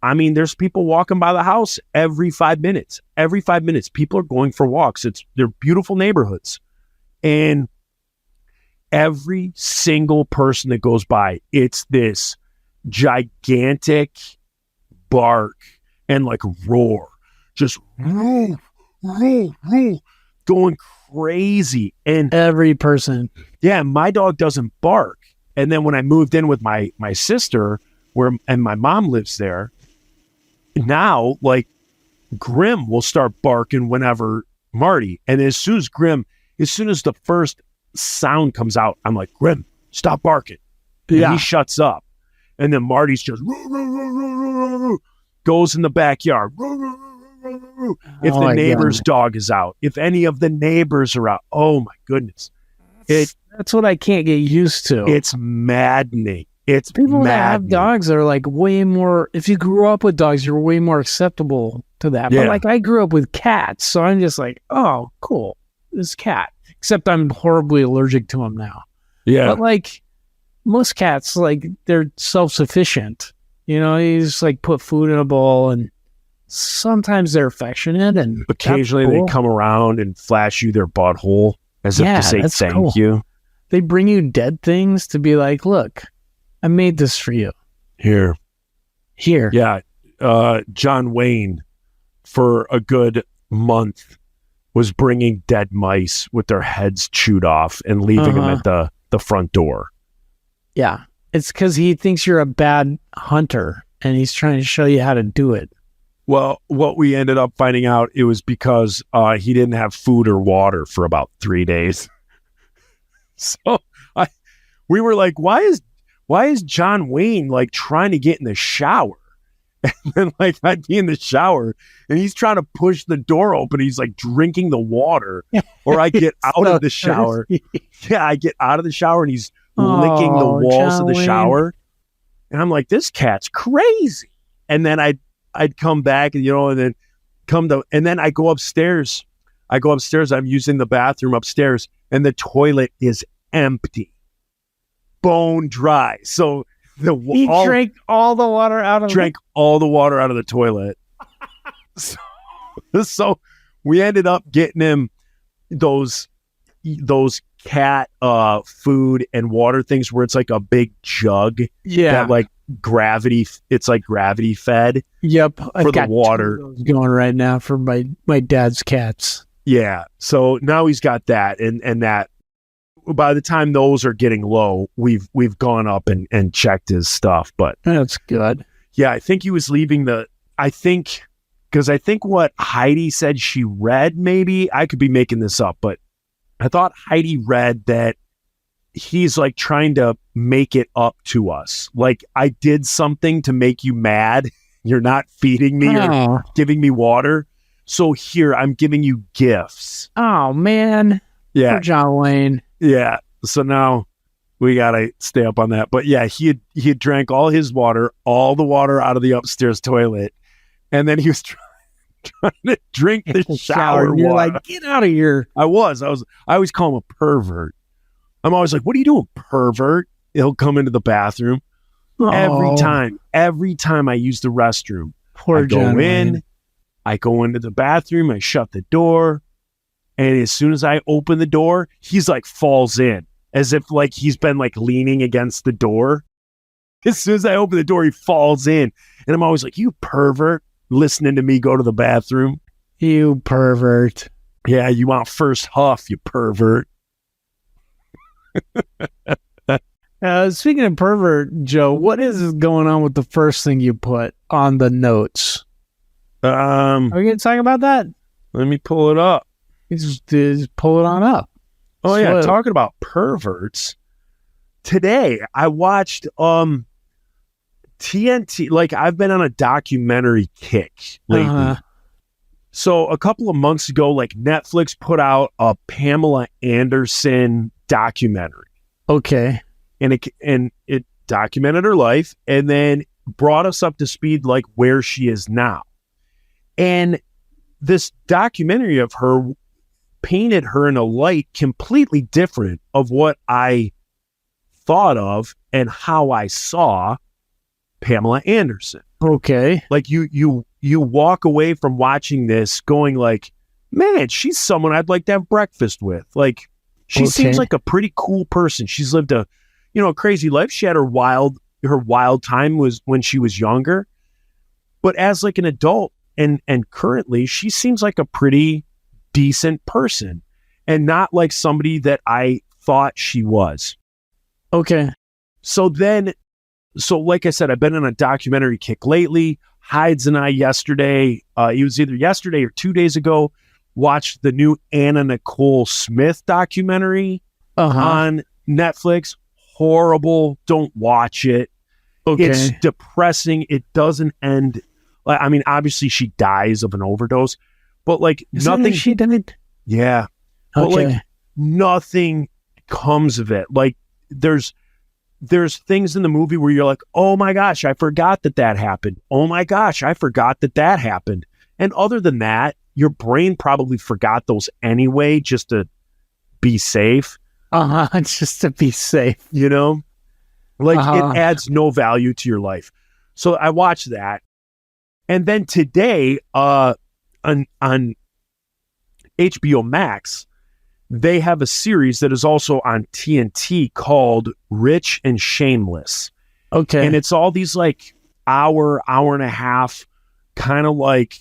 Speaker 3: I mean, there's people walking by the house every 5 minutes. Every 5 minutes, people are going for walks. They're beautiful neighborhoods. And every single person that goes by, it's this gigantic bark and like roar. Just going crazy. And
Speaker 4: Every person.
Speaker 3: yeah, my dog doesn't bark. And then when I moved in with my sister, and my mom lives there, now like Grim will start barking whenever Marty. And as soon as the first sound comes out, I'm like, Grim, stop barking. And he shuts up. And then Marty's just goes in the backyard. If the neighbor's dog is out, if any of the neighbors are out, oh my goodness.
Speaker 4: That's what I can't get used to.
Speaker 3: It's maddening. It's
Speaker 4: People that have
Speaker 3: maddening.
Speaker 4: dogs are like way more, if you grew up with dogs, you're way more acceptable to that.
Speaker 3: Yeah.
Speaker 4: But like I grew up with cats, so I'm just like, oh, cool. This cat. Except I'm horribly allergic to them now.
Speaker 3: Yeah.
Speaker 4: But like most cats, like they're self-sufficient. You know, you just like put food in a bowl and sometimes they're affectionate and
Speaker 3: Occasionally
Speaker 4: that's cool.
Speaker 3: they come around and flash you their butthole as if
Speaker 4: Yeah,
Speaker 3: to say
Speaker 4: that's
Speaker 3: thank
Speaker 4: cool.
Speaker 3: you.
Speaker 4: They bring you dead things to be like, look, I made this for you.
Speaker 3: Here.
Speaker 4: Here.
Speaker 3: Yeah. John Wayne, for a good month, was bringing dead mice with their heads chewed off and leaving them at the front door.
Speaker 4: Yeah. It's because he thinks you're a bad hunter and he's trying to show you how to do it.
Speaker 3: Well, what we ended up finding out, it was because he didn't have food or water for about 3 days. So we were like, why is John Wayne like trying to get in the shower? And then like I'd be in the shower and he's trying to push the door open. He's like drinking the water, or I get out of the shower. Yeah, I get out of the shower and he's licking the walls
Speaker 4: John
Speaker 3: of the
Speaker 4: Wayne.
Speaker 3: shower. And I'm like, this cat's crazy. And then I'd come back and, and then I go upstairs. I'm using the bathroom upstairs and the toilet is empty, bone dry. So
Speaker 4: He drank all the water out of
Speaker 3: all the water out of the toilet. So we ended up getting him those cat food and water things where it's like a big jug that like it's like gravity fed.
Speaker 4: Yep.
Speaker 3: For
Speaker 4: I've
Speaker 3: the
Speaker 4: got
Speaker 3: water.
Speaker 4: 2 of those going right now for my dad's cats.
Speaker 3: Yeah. So now he's got that and that by the time those are getting low, we've gone up and checked his stuff. But
Speaker 4: That's good.
Speaker 3: yeah, I think he was leaving because I think what Heidi said she read, maybe I could be making this up, but I thought Heidi read that he's like trying to make it up to us. Like, I did something to make you mad. You're not feeding me or giving me water. So here, I'm giving you gifts.
Speaker 4: Oh, man.
Speaker 3: Yeah.
Speaker 4: Poor John Wayne.
Speaker 3: Yeah. So now we got to stay up on that. But yeah, he had drank all his water, all the water out of the upstairs toilet. And then he was trying to drink the shower
Speaker 4: You're
Speaker 3: water.
Speaker 4: like, get out of here.
Speaker 3: I always call him a pervert. I'm always like, what are you doing, pervert? He'll come into the bathroom every time I use the restroom.
Speaker 4: Poor
Speaker 3: I go
Speaker 4: John
Speaker 3: in,
Speaker 4: Wayne.
Speaker 3: I go into the bathroom, I shut the door, and as soon as I open the door, he's like falls in as if like he's been like leaning against the door. As soon as I open the door, he falls in, and I'm always like, you pervert, listening to me go to the bathroom.
Speaker 4: You pervert.
Speaker 3: Yeah, you want first huff, you pervert.
Speaker 4: Speaking of pervert, Joe, what is going on with the first thing you put on the notes? Are we going to talk about that?
Speaker 3: Let me pull it up.
Speaker 4: Just pull it on up.
Speaker 3: Oh yeah,
Speaker 4: Slow.
Speaker 3: talking about perverts. Today I watched TNT. Like, I've been on a documentary kick lately.
Speaker 4: Uh-huh.
Speaker 3: So a couple of months ago, like, Netflix put out a Pamela Anderson documentary.
Speaker 4: Okay.
Speaker 3: And it documented her life and then brought us up to speed, like where she is now. And this documentary of her painted her in a light completely different of what I thought of and how I saw Pamela Anderson.
Speaker 4: Okay.
Speaker 3: Like, you walk away from watching this going like, man, she's someone I'd like to have breakfast with. Like, she seems like a pretty cool person. She's lived a crazy life. She had her wild time was when she was younger, but as like an adult and currently, she seems like a pretty decent person and not like somebody that I thought she was.
Speaker 4: Okay.
Speaker 3: So like I said, I've been on a documentary kick lately. Hides and I yesterday, it was either yesterday or 2 days ago, watched the new Anna Nicole Smith documentary on Netflix. Horrible. Don't watch it.
Speaker 4: Okay.
Speaker 3: It's depressing. It doesn't end. I mean, obviously she dies of an overdose, but like nothing.
Speaker 4: She died?
Speaker 3: Yeah. But like nothing comes of it. Like there's things in the movie where you're like, oh my gosh, I forgot that happened. Oh my gosh, I forgot that happened. And other than that, your brain probably forgot those anyway, just to be safe.
Speaker 4: Just to be safe.
Speaker 3: You know? Like it adds no value to your life. So I watched that. And then today, on HBO Max, they have a series that is also on TNT called Rich and Shameless.
Speaker 4: Okay.
Speaker 3: And it's all these like hour and a half kind of like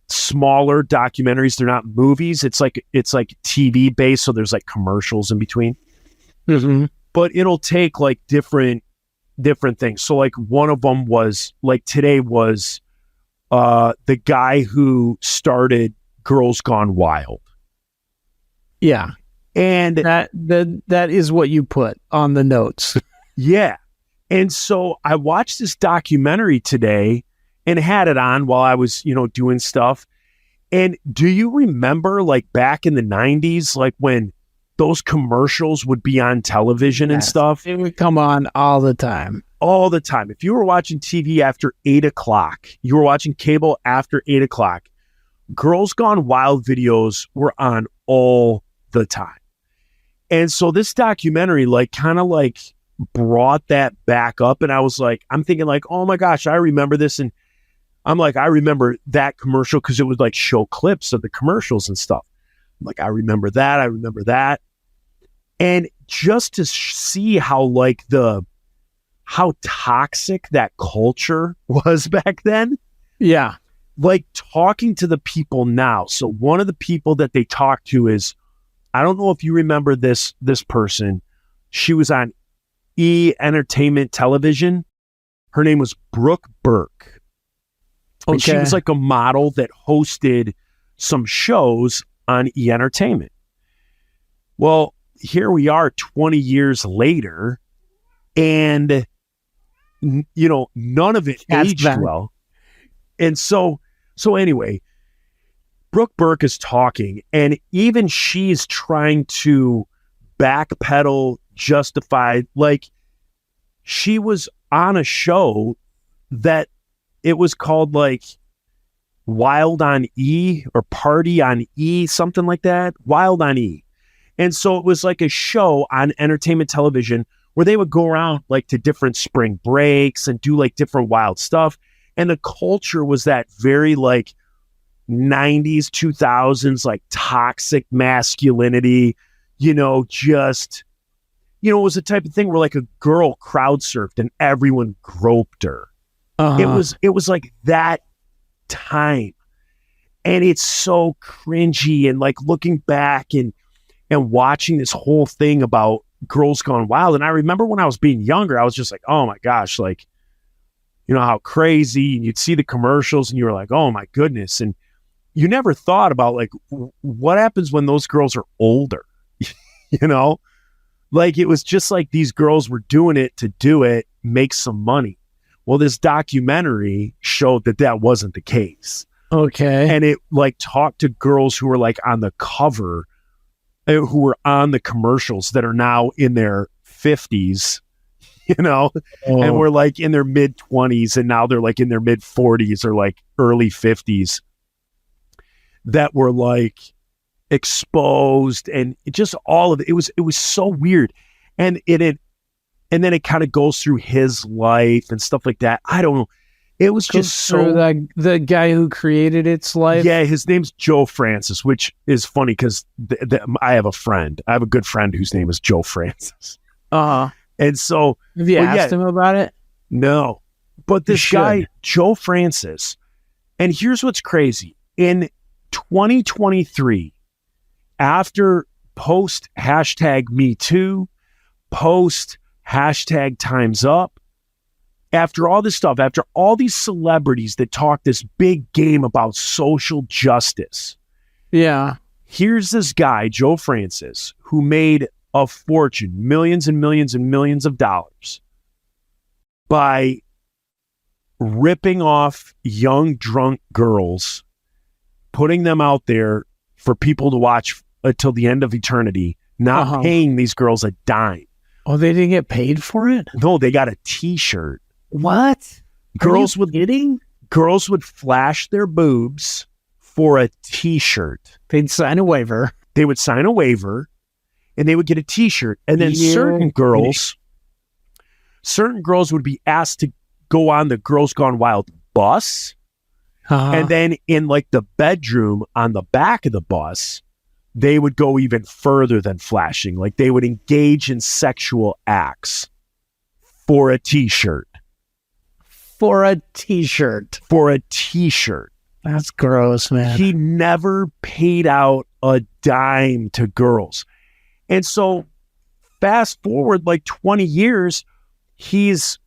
Speaker 3: smaller documentaries. They're not movies. It's like TV based. So there's like commercials in between.
Speaker 4: Mm-hmm.
Speaker 3: But it'll take like different things. So like one of them was like today was the guy who started Girls Gone Wild.
Speaker 4: Yeah.
Speaker 3: And
Speaker 4: that is what you put on the notes.
Speaker 3: Yeah. And so I watched this documentary today and had it on while I was, doing stuff. And do you remember like back in the 90s, like when those commercials would be on television and stuff?
Speaker 4: It would come on all the time.
Speaker 3: All the time. If you were watching TV after 8 o'clock, you were watching cable after 8 o'clock, Girls Gone Wild videos were on all the time. And so this documentary like kind of like brought that back up. And I was like, I'm thinking like, oh my gosh, I remember this. And I'm like, I remember that commercial because it would like show clips of the commercials and stuff. I'm like, I remember that. I remember that. And just to see how toxic that culture was back then.
Speaker 4: Yeah.
Speaker 3: Like talking to the people now. So one of the people that they talk to is, I don't know if you remember this person. She was on Entertainment Television. Her name was Brooke Burke. And she was like a model that hosted some shows on Entertainment. Well, here we are 20 years later, and none of it aged well. And so anyway, Brooke Burke is talking, and even she's trying to backpedal, justify, like she was on a show that it was called like Wild on E or Party on E, something like that. Wild on E. And so it was like a show on Entertainment Television where they would go around like to different spring breaks and do like different wild stuff. And the culture was that very like 90s, 2000s, like toxic masculinity, it was the type of thing where like a girl crowd surfed and everyone groped her. It was like that time. And it's so cringy, and like looking back and watching this whole thing about Girls Gone Wild. And I remember when I was being younger, I was just like, oh my gosh, like, how crazy. And you'd see the commercials and you were like, oh my goodness. And you never thought about like, what happens when those girls are older? Like it was just like these girls were doing it to do it, make some money. Well, this documentary showed that wasn't the case.
Speaker 4: Okay.
Speaker 3: And it like talked to girls who were like on the cover, who were on the commercials that are now in their 50s, and were like in their mid 20s, and now they're like in their mid 40s or like early 50s, that were like exposed, and just all of it. It was so weird. And then it kind of goes through his life and stuff like that. I don't know. It was just so
Speaker 4: the guy who created its life.
Speaker 3: Yeah, his name's Joe Francis, which is funny because I have a good friend whose name is Joe Francis. And so,
Speaker 4: have you asked him about it?
Speaker 3: No, but this guy Joe Francis, and here's what's crazy: in 2023, after post #MeToo, post #TimesUp. After all this stuff, after all these celebrities that talk this big game about social justice, here's this guy, Joe Francis, who made a fortune, millions and millions and millions of dollars, by ripping off young, drunk girls, putting them out there for people to watch until the end of eternity, not paying these girls a dime.
Speaker 4: Oh, they didn't get paid for it?
Speaker 3: No, they got a T-shirt.
Speaker 4: What?
Speaker 3: Girls would flash their boobs for a T-shirt.
Speaker 4: They'd sign a waiver.
Speaker 3: They would sign a waiver, and they would get a T-shirt. And then certain girls would be asked to go on the Girls Gone Wild bus. And then in like the bedroom on the back of the bus, they would go even further than flashing. Like they would engage in sexual acts for a T-shirt.
Speaker 4: For a T-shirt.
Speaker 3: For a T-shirt.
Speaker 4: That's gross, man.
Speaker 3: He never paid out a dime to girls. And so fast forward like 20 years, he's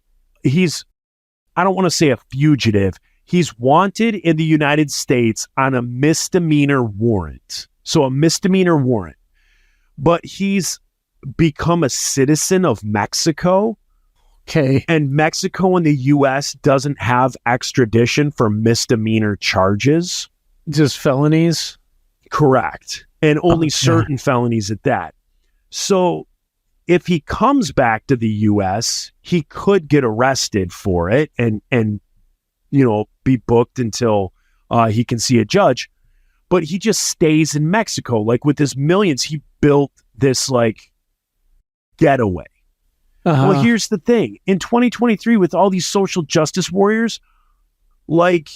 Speaker 3: I don't want to say a fugitive. He's wanted in the United States on a misdemeanor warrant. So a misdemeanor warrant. But he's become a citizen of Mexico.
Speaker 4: Okay.
Speaker 3: And Mexico and the U.S. doesn't have extradition for misdemeanor charges.
Speaker 4: Just felonies?
Speaker 3: Correct. And only certain felonies at that. So if he comes back to the U.S., he could get arrested for it and be booked until he can see a judge. But he just stays in Mexico. Like with his millions, he built this like getaway. Well, here's the thing. In 2023, with all these social justice warriors, like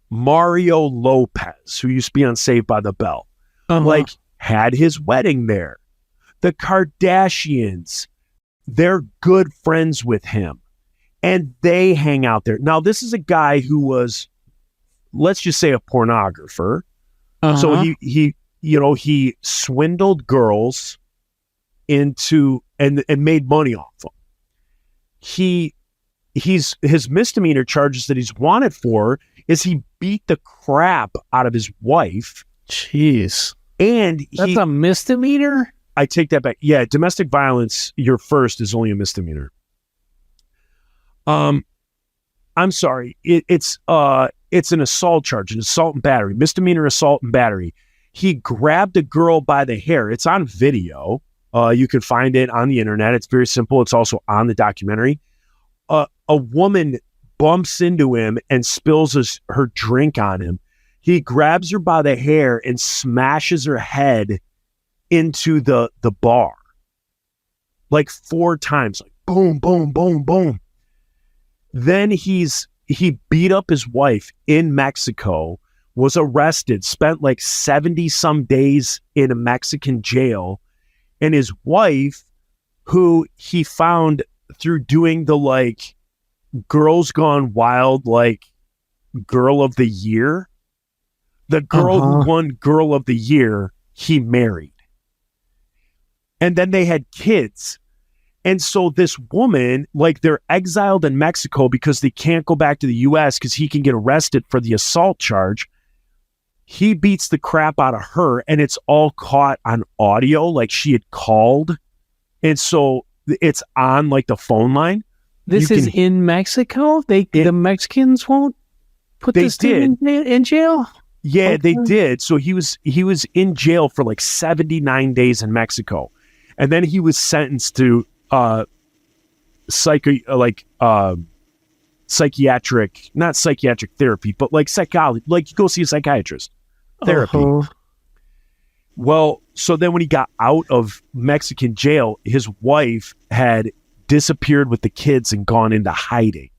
Speaker 3: Mario Lopez, who used to be on Saved by the Bell, like had his wedding there. The Kardashians, they're good friends with him, and they hang out there. Now, this is a guy who was, let's just say, a pornographer. So he swindled girls into and made money off them. His misdemeanor charges that he's wanted for is he beat the crap out of his wife.
Speaker 4: Jeez.
Speaker 3: And
Speaker 4: that's a misdemeanor?
Speaker 3: I take that back. Yeah, domestic violence, your first is only a misdemeanor. I'm sorry. It's an assault charge, an assault and battery, misdemeanor assault and battery. He grabbed a girl by the hair. It's on video. You can find it on the internet. It's very simple. It's also on the documentary. A woman bumps into him and spills her drink on him. He grabs her by the hair and smashes her head into the bar. Like 4 times. Like boom, boom, boom, boom. Then he beat up his wife in Mexico, was arrested, spent like 70 some days in a Mexican jail. And his wife, who he found through doing the like Girls Gone Wild, like Girl of the Year, the girl who won Girl of the Year, he married. And then they had kids. And so this woman, like they're exiled in Mexico because they can't go back to the U.S. because he can get arrested for the assault charge. He beats the crap out of her, and it's all caught on audio, like she had called. And so it's on like the phone line.
Speaker 4: This is in Mexico? The Mexicans won't put this dude in jail?
Speaker 3: Yeah, they did. So he was in jail for like 79 days in Mexico. And then he was sentenced to psychiatric, not psychiatric therapy, but like psychology, like you go see a psychiatrist therapy. Well, so then when he got out of Mexican jail, his wife had disappeared with the kids and gone into hiding.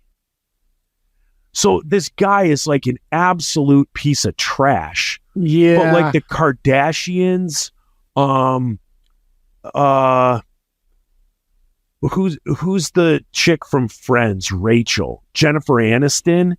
Speaker 3: So this guy is like an absolute piece of trash.
Speaker 4: Yeah.
Speaker 3: But like the Kardashians, who's the chick from Friends? Rachel. Jennifer Aniston.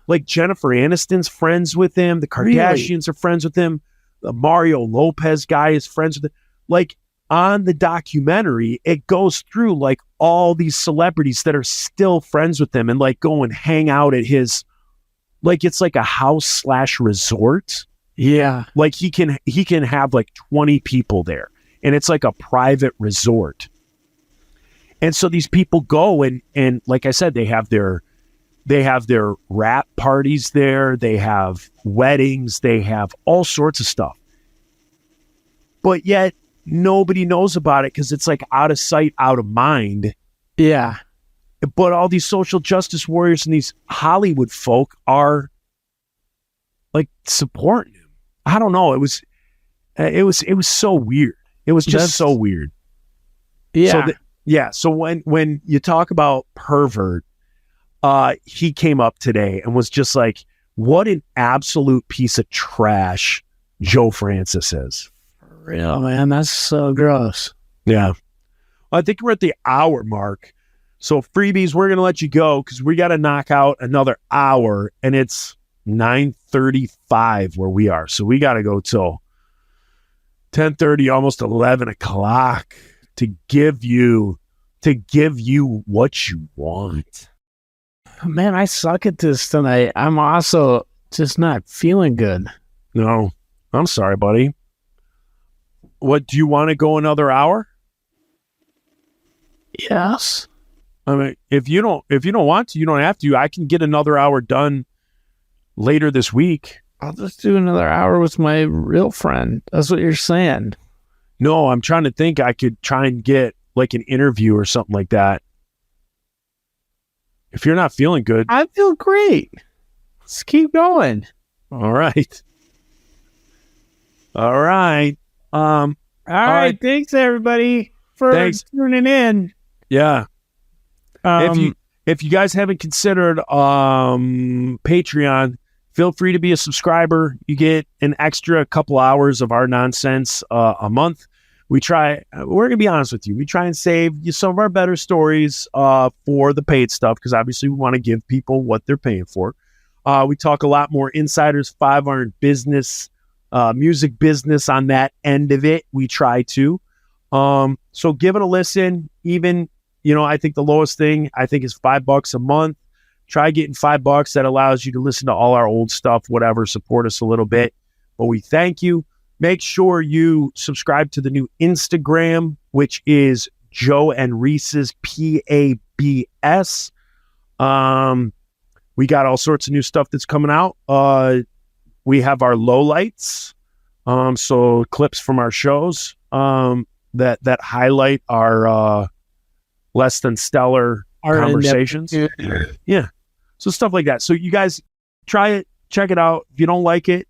Speaker 3: Like Jennifer Aniston's friends with him. The Kardashians are friends with him. The Mario Lopez guy is friends with him. Like on the documentary, it goes through like all these celebrities that are still friends with him and like go and hang out at his, like it's like a house/resort.
Speaker 4: Yeah.
Speaker 3: Like he can have like 20 people there, and it's like a private resort. And so these people go and like I said, they have their rap parties there. They have weddings. They have all sorts of stuff. But yet nobody knows about it because it's like out of sight, out of mind.
Speaker 4: Yeah.
Speaker 3: But all these social justice warriors and these Hollywood folk are like supporting him. I don't know. It was so weird. It was just so weird.
Speaker 4: Yeah.
Speaker 3: So when you talk about pervert, he came up today and was just like, what an absolute piece of trash Joe Francis is.
Speaker 4: For real, man. That's so gross.
Speaker 3: Yeah. Well, I think we're at the hour mark. So freebies, we're going to let you go because we got to knock out another hour, and it's 9:35 where we are. So we got to go till 10:30, almost 11 o'clock to give you what you want.
Speaker 4: Man, I suck at this tonight. I'm also just not feeling good.
Speaker 3: No, I'm sorry, buddy. What, do you want to go another hour?
Speaker 4: Yes.
Speaker 3: I mean, if you don't want to, you don't have to. I can get another hour done later this week.
Speaker 4: I'll just do another hour with my real friend. That's what you're saying.
Speaker 3: No, I'm trying to think. I could try and get like an interview or something like that. If you're not feeling good.
Speaker 4: I feel great. Let's keep going.
Speaker 3: All right. All right.
Speaker 4: All right. Thanks everybody for tuning in.
Speaker 3: Yeah. If you guys haven't considered Patreon, feel free to be a subscriber. You get an extra couple hours of our nonsense a month. We're going to be honest with you. We try and save you some of our better stories for the paid stuff, because obviously we want to give people what they're paying for. We talk a lot more Insiders 5 Iron business, music business on that end of it. We try to. So give it a listen. Even, I think the lowest thing is $5 a month. Try getting $5. That allows you to listen to all our old stuff, whatever, support us a little bit. But we thank you. Make sure you subscribe to the new Instagram, which is Joe and Reese's PABS. We got all sorts of new stuff that's coming out. We have our lowlights, so clips from our shows that highlight our less than stellar conversations. Yeah, so stuff like that. So you guys try it, check it out. If you don't like it,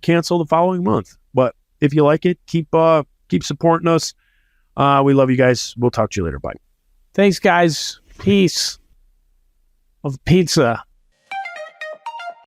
Speaker 3: cancel the following month. But if you like it, keep supporting us. We love you guys. We'll talk to you later. Bye.
Speaker 4: Thanks, guys. Peace of pizza.